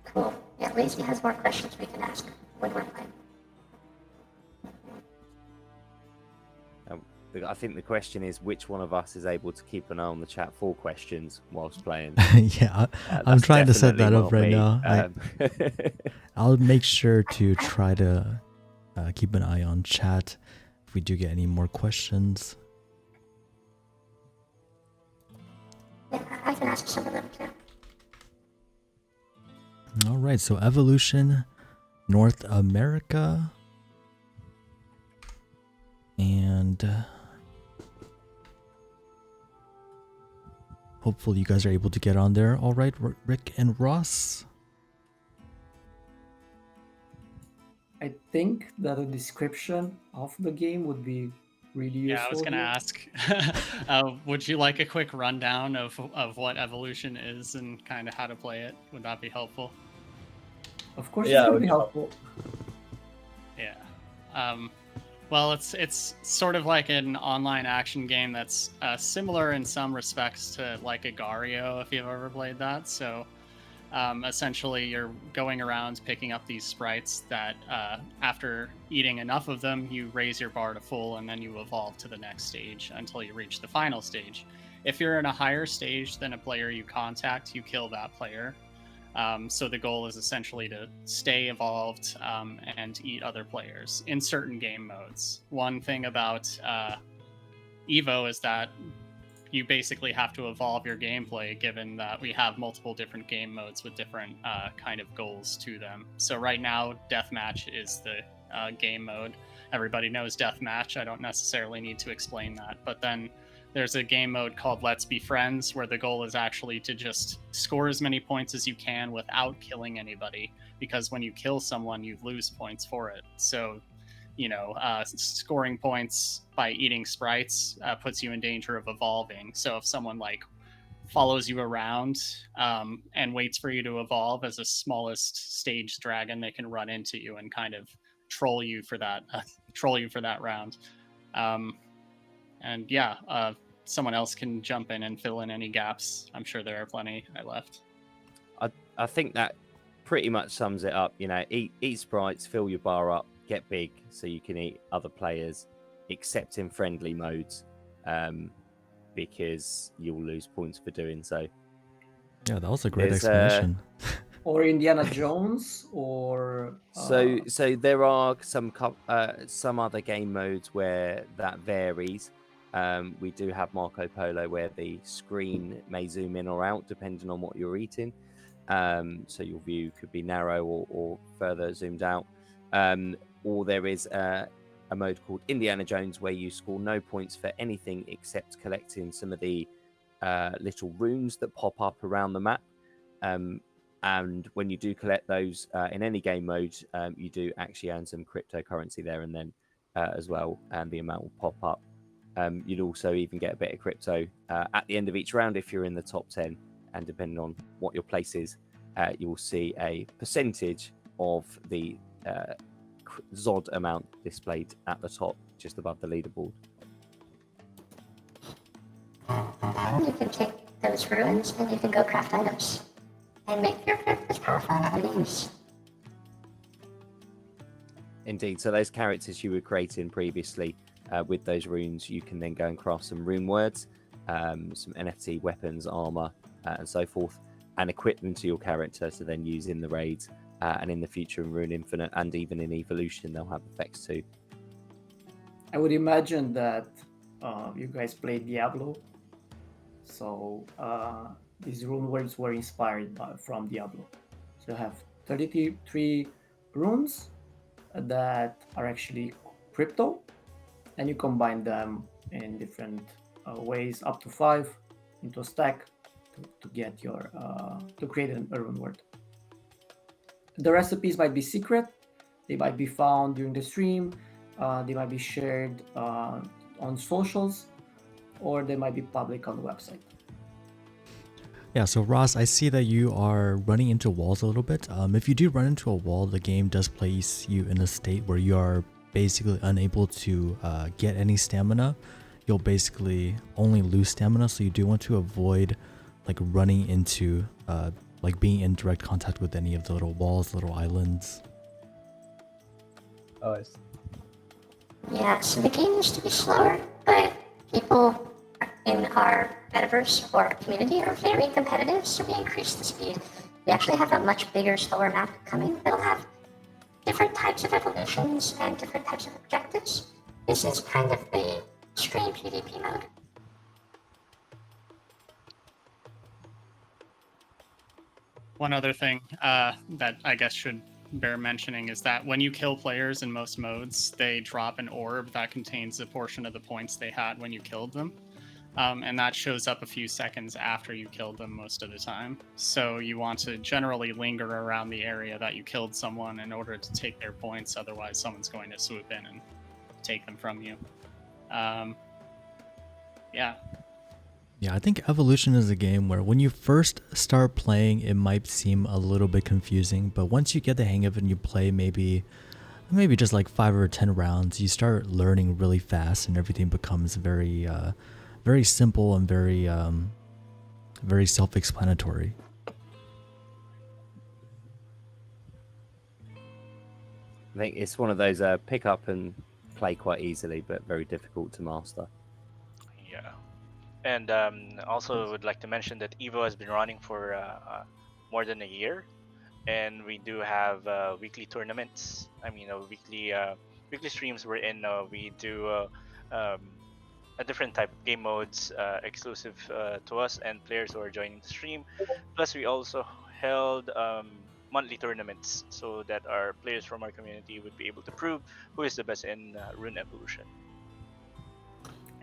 Cool. Yeah, Lazy has more questions we can ask when we're playing. I think the question is which one of us is able to keep an eye on the chat for questions whilst playing. Yeah, I'm trying to set that up right me. now. I'll make sure to try to keep an eye on chat if we do get any more questions. Yeah, I can ask some of them too. All right, so Evolution, North America, and hopefully you guys are able to get on there. All right, Rick and Ross. I think that a description of the game would be really useful. Yeah, I was going to here. ask, would you like a quick rundown of what Evolution is and kind of how to play it? Would that be helpful? Of course, Yeah, it it would would be be helpful. Yeah. Well, it's sort of like an online action game that's similar in some respects to like Agario, if you've ever played that. So essentially, you're going around picking up these sprites that after eating enough of them, you raise your bar to full, and then you evolve to the next stage until you reach the final stage. If you're in a higher stage than a player you contact, you kill that player. So the goal is essentially to stay evolved and eat other players in certain game modes. One thing about Evo is that you basically have to evolve your gameplay, given that we have multiple different game modes with different kind of goals to them. So right now, Deathmatch is the game mode. Everybody knows Deathmatch. I don't necessarily need to explain that. But then there's a game mode called Let's Be Friends, where the goal is actually to just score as many points as you can without killing anybody, because when you kill someone, you lose points for it. So scoring points by eating sprites puts you in danger of evolving. So if someone like follows you around and waits for you to evolve as the smallest stage dragon, they can run into you and kind of troll you for that round. And yeah, someone else can jump in and fill in any gaps. I'm sure there are plenty I left. I think that pretty much sums it up. Eat sprites, fill your bar up, get big so you can eat other players, except in friendly modes, because you'll lose points for doing so. Yeah, that was a great explanation. Or Indiana Jones, or so there are some other game modes where that varies. We do have Marco Polo, where the screen may zoom in or out depending on what you're eating. So your view could be narrow or further zoomed out. Or there is a mode called Indiana Jones, where you score no points for anything except collecting some of the little runes that pop up around the map. And when you do collect those in any game mode, you do actually earn some cryptocurrency there and then as well, and the amount will pop up. You'd also even get a bit of crypto at the end of each round if you're in the top 10. And depending on what your place is, you will see a percentage of the Zod amount displayed at the top, just above the leaderboard. And then you can take those ruins and you can go craft items and make your characters powerful in other games. Indeed. So those characters you were creating previously with those runes, you can then go and craft some rune words, some NFT weapons, armor, and so forth, and equip them to your character to then use in the raids, and in the future in Rune Infinite, and even in Evolution they'll have effects too. I would imagine that you guys played Diablo, so these rune words were inspired from Diablo. So you have 33 runes that are actually crypto, and you combine them in different ways, up to 5 into a stack to get your to create a rune word. The recipes might be secret, they might be found during the stream, they might be shared on socials, or they might be public on the website. Yeah, so Ross, I see that you are running into walls a little bit. If you do run into a wall, the game does place you in a state where you are basically unable to get any stamina. You'll basically only lose stamina, so you do want to avoid like running into like being in direct contact with any of the little walls, little islands. Oh, I see. Yeah, so the game used to be slower, but people in our metaverse or community are very competitive, so we increased the speed. We actually have a much bigger, slower map coming that'll have different types of evolutions and different types of objectives. This is kind of the stream PvP mode. One other thing that I guess should bear mentioning is that when you kill players in most modes, they drop an orb that contains a portion of the points they had when you killed them. And that shows up a few seconds after you killed them most of the time. So you want to generally linger around the area that you killed someone in order to take their points, otherwise someone's going to swoop in and take them from you. Yeah. Yeah, I think Evolution is a game where when you first start playing, it might seem a little bit confusing, but once you get the hang of it and you play maybe just like 5 or 10 rounds, you start learning really fast and everything becomes very simple and very self-explanatory. I think it's one of those pick up and play quite easily, but very difficult to master. Yeah. And also would like to mention that Evo has been running for more than a year, and we do have weekly tournaments. I mean, weekly streams we're in. We do a different type of game modes exclusive to us and players who are joining the stream. Plus, we also held monthly tournaments so that our players from our community would be able to prove who is the best in Rune Evolution.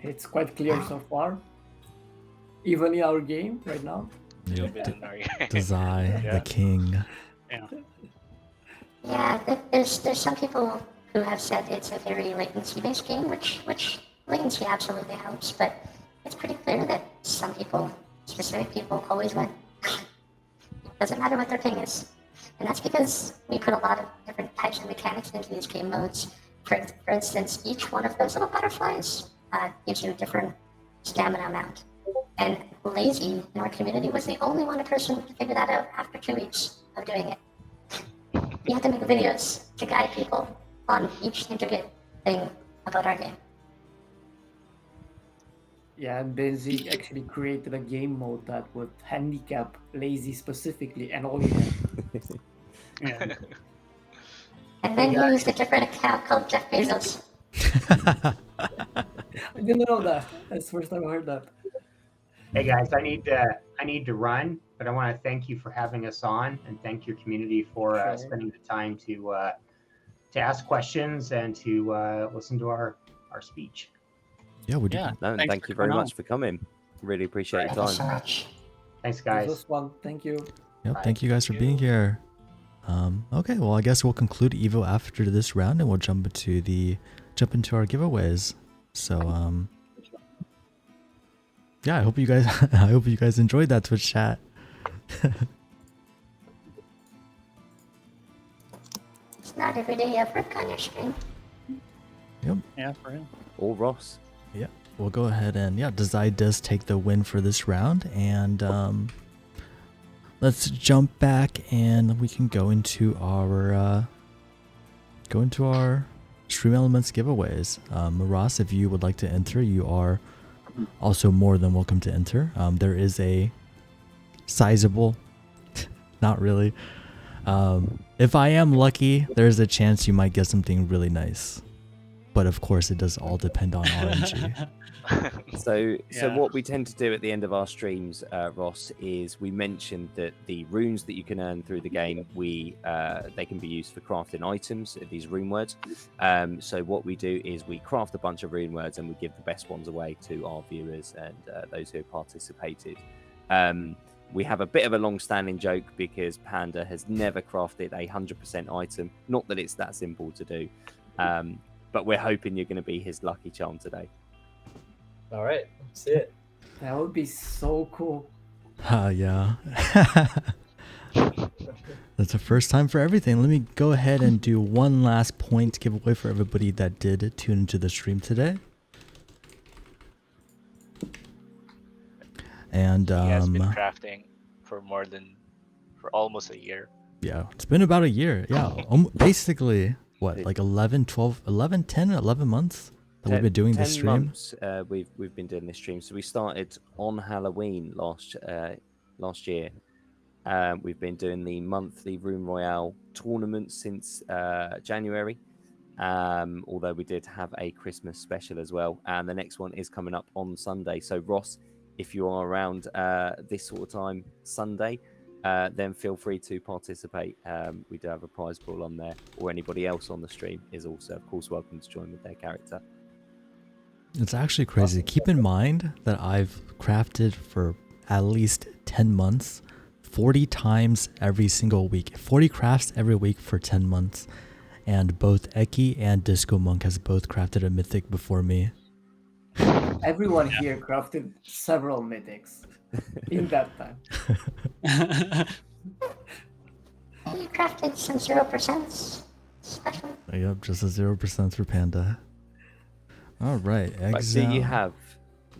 It's quite clear so far. Even in our game right now. Yep. Yeah. Desai, the king. Yeah. Yeah, there's some people who have said it's a very latency-based game, which latency absolutely helps, but it's pretty clear that some people, specific people, always win. Doesn't matter what their ping is. And that's because we put a lot of different types of mechanics into these game modes. For instance, each one of those little butterflies gives you a different stamina amount. And Lazy in our community was the only one person to figure that out after 2 weeks of doing it. You have to make videos to guide people on each intricate thing about our game. Yeah, and Binzy actually created a game mode that would handicap Lazy specifically and only him. Yeah. And then he used a different account called Jeff Bezos. I didn't know that. That's the first time I heard that. Hey guys, I need to run, but I want to thank you for having us on, and thank your community for Sure. spending the time to ask questions and to listen to our speech. Yeah, we do. Yeah. No, and Thanks thank for you very coming on. much for coming. Really appreciate your Thank you so time. much. Thanks, This guys. was fun. Thank you. Yep, thank you guys for being here. Okay, well, I guess we'll conclude Evo after this round, and we'll jump into our giveaways. So, yeah, I hope you guys enjoyed that Twitch chat. It's not every day you have Rick on your stream. Yeah, for real. Or Ross. Yeah, we'll go ahead and Desai does take the win for this round, and let's jump back and we can go into our Stream Elements giveaways. Ross, if you would like to enter, you are also more than welcome to enter. There is a sizable, not really. If I am lucky, there's a chance you might get something really nice. But of course, it does all depend on RNG. So Yeah. what we tend to do at the end of our streams, Ross, is we mention that the runes that you can earn through the game, they can be used for crafting items, these rune words. So what we do is we craft a bunch of rune words and we give the best ones away to our viewers and those who have participated. We have a bit of a long-standing joke because Panda has never crafted a 100% item. Not that it's that simple to do, but we're hoping you're going to be his lucky charm today. All right, let's see it. That would be so cool. Yeah. That's the first time for everything. Let me go ahead and do one last point giveaway for everybody that did tune into the stream today. And He has been crafting for almost a year. yeah, it's been about a year. Yeah, basically what, like 11 months that we've been doing this 10 stream. months, we've been doing this stream. So we started on Halloween last year. We've been doing the monthly Room Royale tournament since January. Although we did have a Christmas special as well, and the next one is coming up on Sunday. So Ross, if you are around this sort of time Sunday, then feel free to participate. We do have a prize pool on there, or anybody else on the stream is also, of course, welcome to join with their character. It's actually crazy. Keep in mind that I've crafted for at least 10 months, 40 times every single week, 40 crafts every week for 10 months. And both Eki and Discomonk has both crafted a mythic before me. Everyone here crafted several mythics in that time. You crafted some 0% special. Yep, just a 0% for Panda. All right, Right, so you have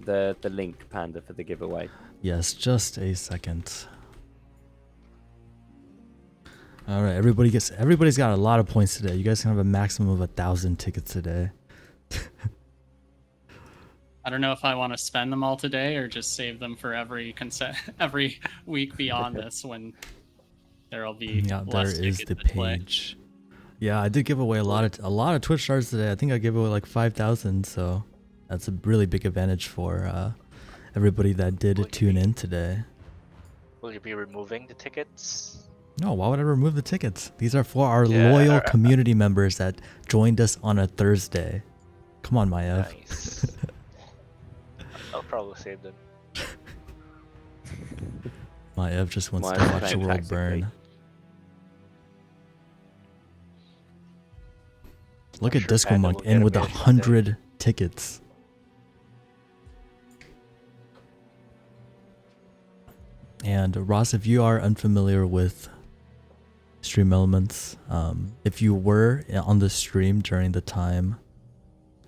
the link, Panda, for the giveaway. Yes, just a second. All right, everybody's got a lot of points today. You guys can have a maximum of 1,000 tickets today. I don't know if I want to spend them all today or just save them for every week beyond this when there'll be Yeah, there less is tickets the to play. page. Yeah, I did give away a lot of Twitch stars today. I think I gave away like 5,000, so that's a really big advantage for everybody that did tune in today. Will you be removing the tickets? No, why would I remove the tickets? These are for our loyal community members that joined us on a Thursday. Come on, Maiev. Nice. I'll probably save them. Maiev just wants to Maiev watch the playing world tactically. burn. Look I'm at sure Panda Discomonk will in get with a pair someday. 100 tickets. And Ross, if you are unfamiliar with stream elements, if you were on the stream during the time,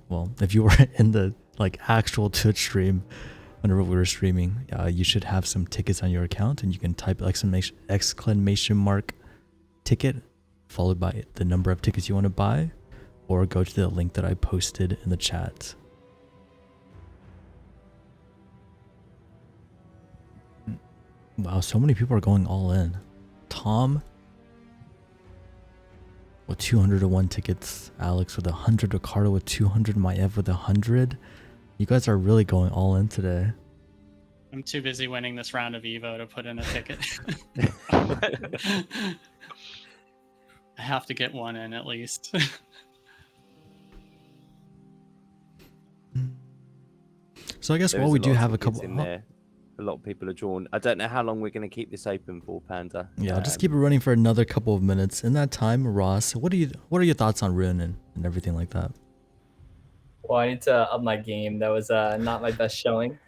well, if you were in the like actual Twitch stream whenever we were streaming, you should have some tickets on your account, and you can type exclamation mark ticket followed by the number of tickets you want to buy, or go to the link that I posted in the chat. Wow, so many people are going all in. Tom with 201 tickets, Alex with 100, Ricardo with 200, Maiev with 100. You guys are really going all in today. I'm too busy winning this round of Evo to put in a ticket. I have to get one in at least. So I guess There while is we a do lot of have a tickets couple in there. A lot of people are drawn. I don't know how long we're going to keep this open for, Panda. Yeah, I'll just keep it running for another couple of minutes. In that time, Ross, what are your thoughts on Rune and everything like that? Well, I need to up my game. That was not my best showing,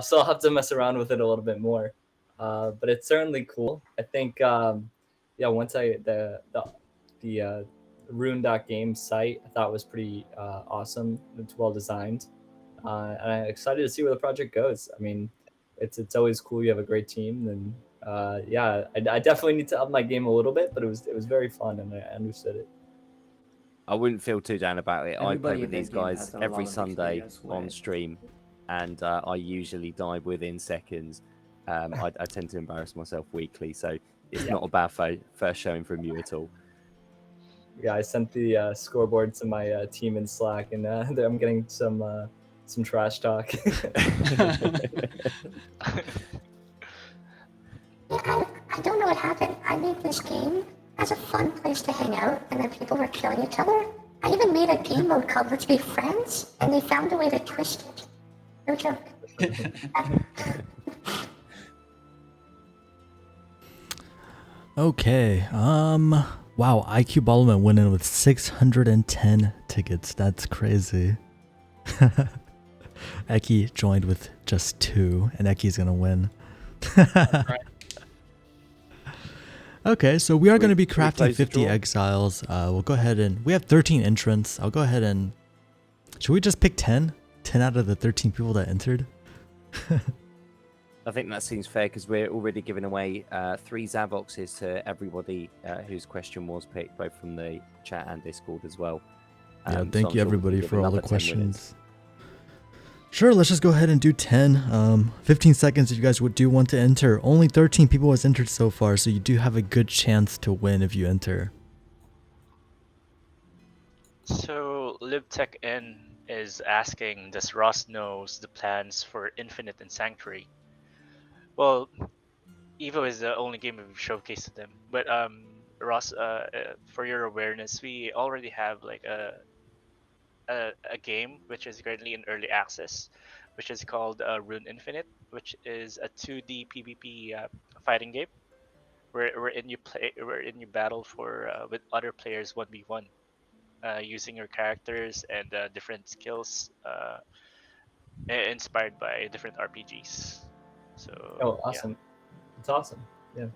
so I'll have to mess around with it a little bit more. But it's certainly cool. I think, yeah. Once the Rune.game site I thought was pretty awesome. It's well designed, and I'm excited to see where the project goes. I mean, it's always cool. You have a great team, and yeah, I definitely need to up my game a little bit. But it was very fun, and I understood it. I wouldn't feel too down about it. I play Everybody with in that these game guys has a every lot of Sunday experience on with- stream, and I usually die within seconds. I tend to embarrass myself weekly, so it's not a bad first showing from you at all. Yeah, I sent the scoreboard to my team in Slack, and I'm getting some trash talk. Yeah, I don't know what happened. I made this game as a fun place to hang out, and then people were killing each other. I even made a game mode called Let's Be Friends, and they found a way to twist it. No joke. Okay. Wow, IQ Ballman went in with 610 tickets. That's crazy. Eki joined with just 2, and Eki's gonna win. Right. Okay, so we are going to be Should we crafting close the 50 draw? exiles. We'll go ahead and we have 13 entrants. I'll go ahead and should we just pick 10? 10 out of the 13 people that entered? I think that seems fair because we're already giving away 3 Zavoxes to everybody whose question was picked, both from the chat and Discord as well. Yeah, So I'm thank you sure we can everybody give for all the another 10 winners. questions. Sure, let's just go ahead and do 10. 15 seconds if you guys do want to enter. Only 13 people has entered so far, so you do have a good chance to win if you enter. So LibTechN is asking, does Ross knows the plans for Infinite and Sanctuary? Well, Evo is the only game we've showcased to them. But Ross, for your awareness, we already have like a game which is currently in early access, which is called Rune Infinite, which is a 2D PvP fighting game wherein you battle for with other players 1v1, using your characters and different skills inspired by different RPGs. So Oh, awesome! It's awesome. Yeah.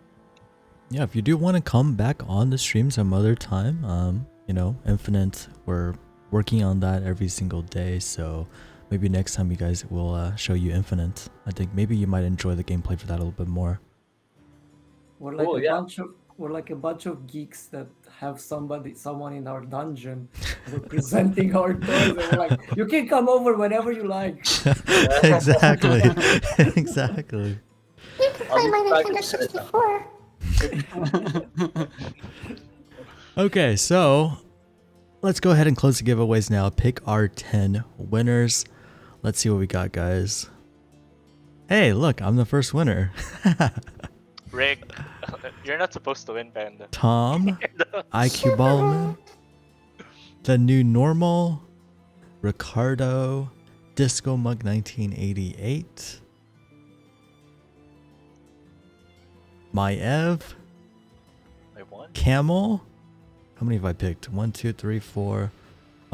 Yeah, if you do want to come back on the stream some other time, you know, Infinite, we're working on that every single day, so maybe next time you guys will show you Infinite. I think maybe you might enjoy the gameplay for that a little bit more. We're like Cool, a yeah. bunch of geeks that have someone in our dungeon. We're presenting our toys, and we're like, you can come over whenever you like. Exactly. Exactly. You can play my Nintendo 64. Okay, so let's go ahead and close the giveaways now. Pick our 10 winners. Let's see what we got, guys. Hey, look, I'm the first winner. Rick, you're not supposed to win, Panda. Tom, IQ Ballman, The New Normal, Ricardo, Discomonk 1988, Maiev, I won. Camel. How many have I picked? 1, 2, 3, 4,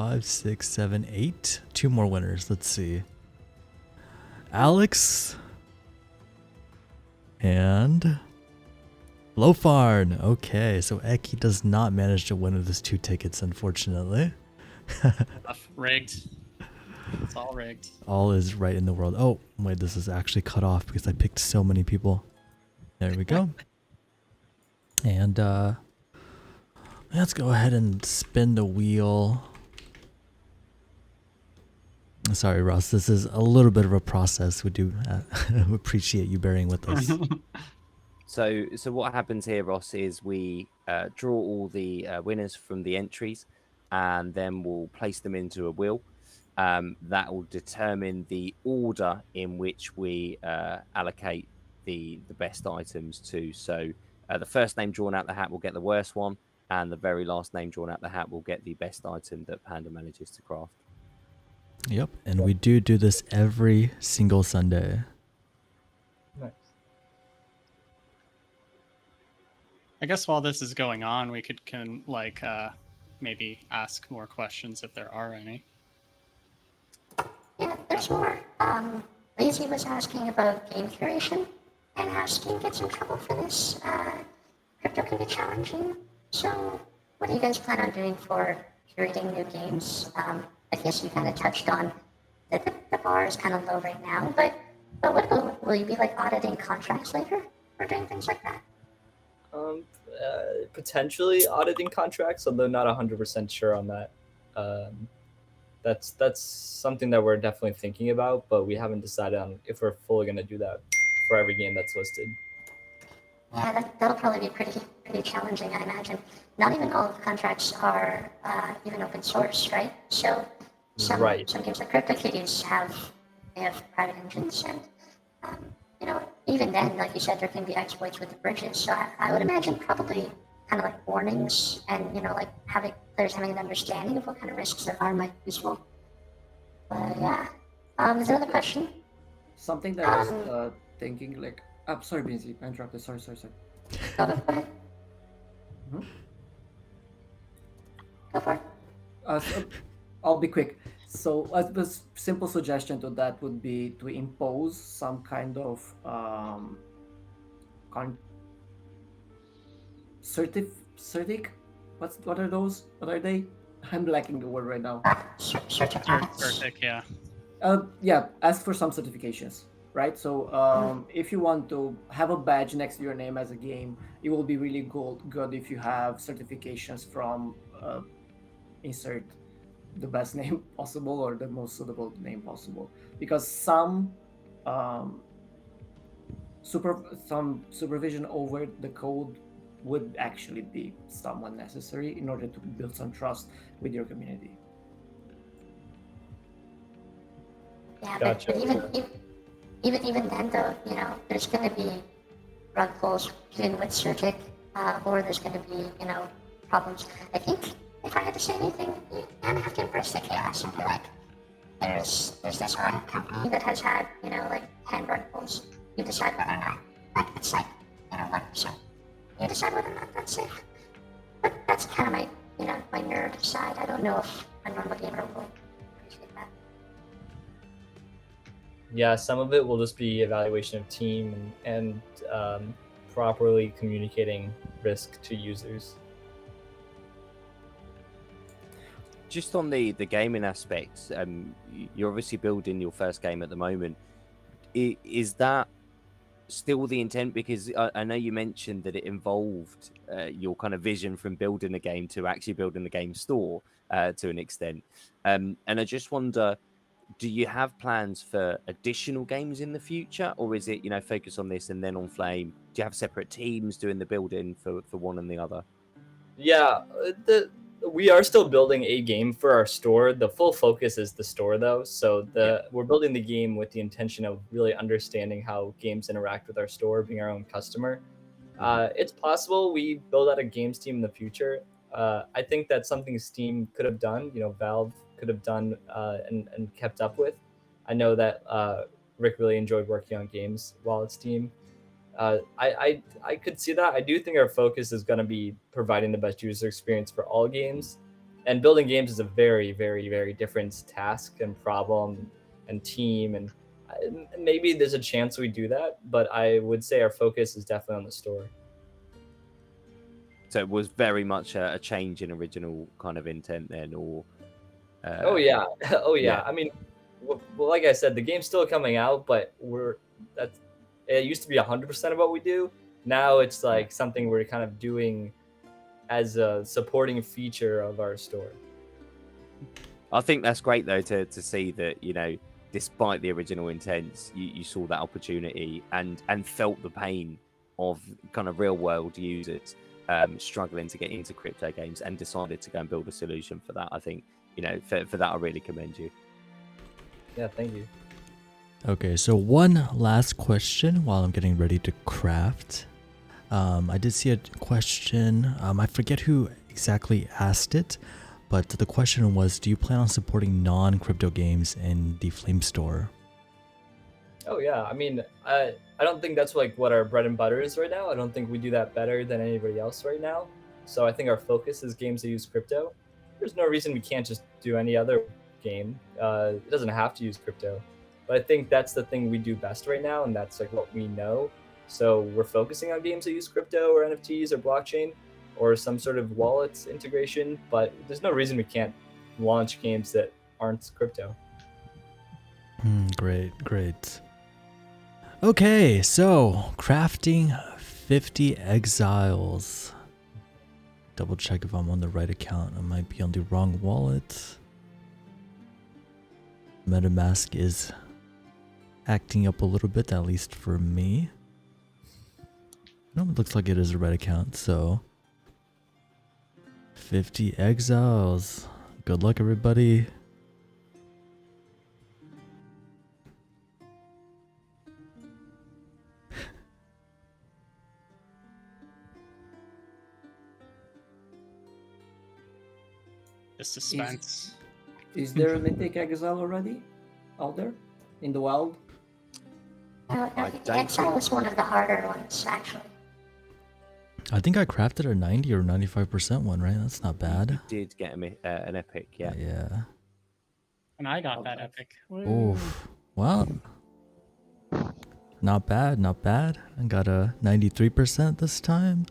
5, 6, 7, 8. 2 more winners. Let's see. Alex and Lofarn. Okay, so Eki does not manage to win with his 2 tickets, unfortunately. Rigged. It's all rigged. All is right in the world. Oh, wait, this is actually cut off because I picked so many people. There we go. And let's go ahead and spin the wheel. Sorry, Ross, this is a little bit of a process. We do appreciate you bearing with us. So what happens here, Ross, is we draw all the winners from the entries, and then we'll place them into a wheel. That will determine the order in which we allocate the best items to. So the first name drawn out the hat will get the worst one, and the very last name drawn out the hat will get the best item that Panda manages to craft. Yep, and we do this every single Sunday. Nice. I guess while this is going on, we can maybe ask more questions if there are any. Yeah, there's more. Binzy was asking about game curation and how Steam gets in trouble for this. Crypto can be challenging. So, what do you guys plan on doing for curating new games? I guess you kind of touched on that the bar is kind of low right now, but will you be like auditing contracts later or doing things like that? Potentially auditing contracts, although not 100% sure on that. That's something that we're definitely thinking about, but we haven't decided on if we're fully going to do that for every game that's listed. Yeah, that'll probably be pretty challenging, I imagine. Not even all of the contracts are even open source, right? So some games like CryptoKitties have private engines, and even then, like you said, there can be exploits with the bridges. So I would imagine probably kind of like warnings and like players having an understanding of what kind of risks there are might be useful. But yeah, is there another question? Something that I was thinking, like, I'm sorry, Binzy, I interrupted. Sorry. Go ahead. Go for it. So I'll be quick. So a simple suggestion to that would be to impose some kind of what are those? What are they? I'm lacking the word right now. Certificates. Yeah. Yeah, ask for some certifications, right? So if you want to have a badge next to your name as a game, it will be really good if you have certifications from insert the best name possible or the most suitable name possible, because some supervision over the code would actually be somewhat necessary in order to build some trust with your community. Yeah, Gotcha. but even then though, there's going to be rug pulls even with Certic, or there's going to be, problems. I think if I had to say anything, you kind of have to embrace the chaos and be like, there's this one company that has had, 10 rug pulls. You decide whether or not, it's 1%. You decide whether or not that's safe. But that's kind of my nerd side. I don't know if a normal gamer will appreciate that. Yeah, some of it will just be evaluation of team and properly communicating risk to users. Just on the gaming aspects, you're obviously building your first game at the moment. Is that still the intent? Because I know you mentioned that it involved your kind of vision from building a game to actually building the game store to an extent. And I just wonder, do you have plans for additional games in the future, or is it, focus on this and then on Flame? Do you have separate teams doing the building for one and the other? Yeah, we are still building a game for our store. The full focus is the store, though. So we're building the game with the intention of really understanding how games interact with our store, being our own customer. It's possible we build out a games team in the future. I think that's something Steam could have done. Valve could have done and kept up with. I know that Rick really enjoyed working on games while at Steam. I could see that. I do think our focus is going to be providing the best user experience for all games. And building games is a very, very, very different task and problem and team. And maybe there's a chance we do that, but I would say our focus is definitely on the story. So it was very much a change in original kind of intent then, or? Oh yeah, oh yeah. yeah. I mean, well, like I said, the game's still coming out, but it used to be 100% of what we do. Now it's like something we're kind of doing as a supporting feature of our story. I think that's great though to see that, you know, despite the original intents, you saw that opportunity and felt the pain of kind of real world users struggling to get into crypto games and decided to go and build a solution for that. I think, you know, for that I really commend you. Yeah, thank you. Okay, so one last question while I'm getting ready to craft. I did see a question. I forget who exactly asked it, but the question was, do you plan on supporting non-crypto games in the Flame Store? Oh yeah, I mean, I don't think that's like what our bread and butter is right now. I don't think we do that better than anybody else right now. So I think our focus is games that use crypto. There's no reason we can't just do any other game. It doesn't have to use crypto. But I think that's the thing we do best right now, and that's like what we know. So we're focusing on games that use crypto or NFTs or blockchain or some sort of wallet integration, but there's no reason we can't launch games that aren't crypto. Great. Okay, so crafting 50 exiles. Double check if I'm on the right account. I might be on the wrong wallet. MetaMask is acting up a little bit, at least for me. No, it looks like it is a red account, so 50 exiles. Good luck, everybody. The suspense. Is there a mythic exile already out there in the wild? Exile was one of the harder ones, actually. I think I crafted a 90 or 95% one, right? That's not bad. You did get an epic, yeah. Yeah. And I got that epic. Oof. Well, not bad. I got a 93% this time,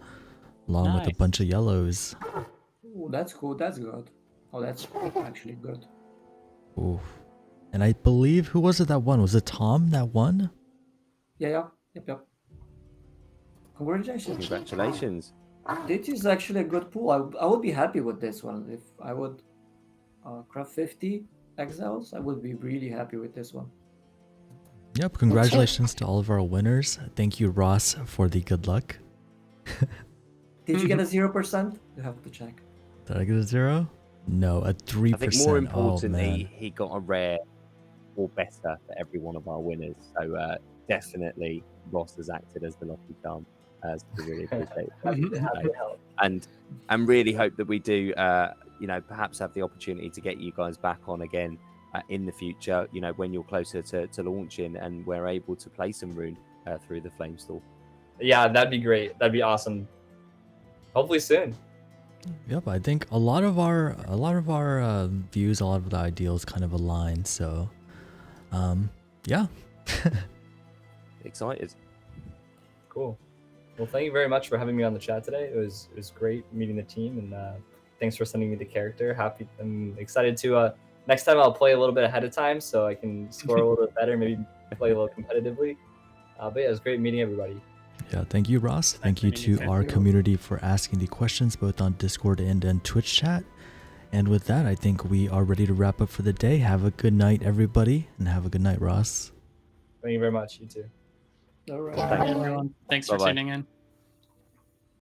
along with a Nice. bunch of yellows. Ooh, that's cool. That's good. Oh, that's actually good. Oof. And I believe, who was it that won? Was it Tom that won? Yeah. Yep. Congratulations. Congratulations. This is actually a good pool. I would be happy with this one. If I would craft 50 exiles, I would be really happy with this one. Yep, congratulations to all of our winners. Thank you, Ross, for the good luck. Did you get a 0%? You have to check. Did I get a 0? No, a 3%. I think more Oh, importantly, man. he got a rare or better for every one of our winners. So definitely Ross has acted as the lucky charm. So we really appreciate it. And really hope that we do, perhaps have the opportunity to get you guys back on again in the future, when you're closer to launching and we're able to play some Rune through the Flame Store. Yeah, that'd be great. That'd be awesome. Hopefully soon. Yep, I think a lot of our views, a lot of the ideals kind of align. So, yeah. Excited. Cool. Well, thank you very much for having me on the chat today. It was great meeting the team, and thanks for sending me the character. I'm excited to next time I'll play a little bit ahead of time so I can score a little bit better, maybe play a little competitively. But yeah, it was great meeting everybody. Yeah, thank you, Ross. Thank you to our community for asking the questions both on Discord and Twitch chat. And with that, I think we are ready to wrap up for the day. Have a good night, everybody, and have a good night, Ross. Thank you very much. You too. All right. Bye, everyone. Thanks for Bye-bye. tuning in.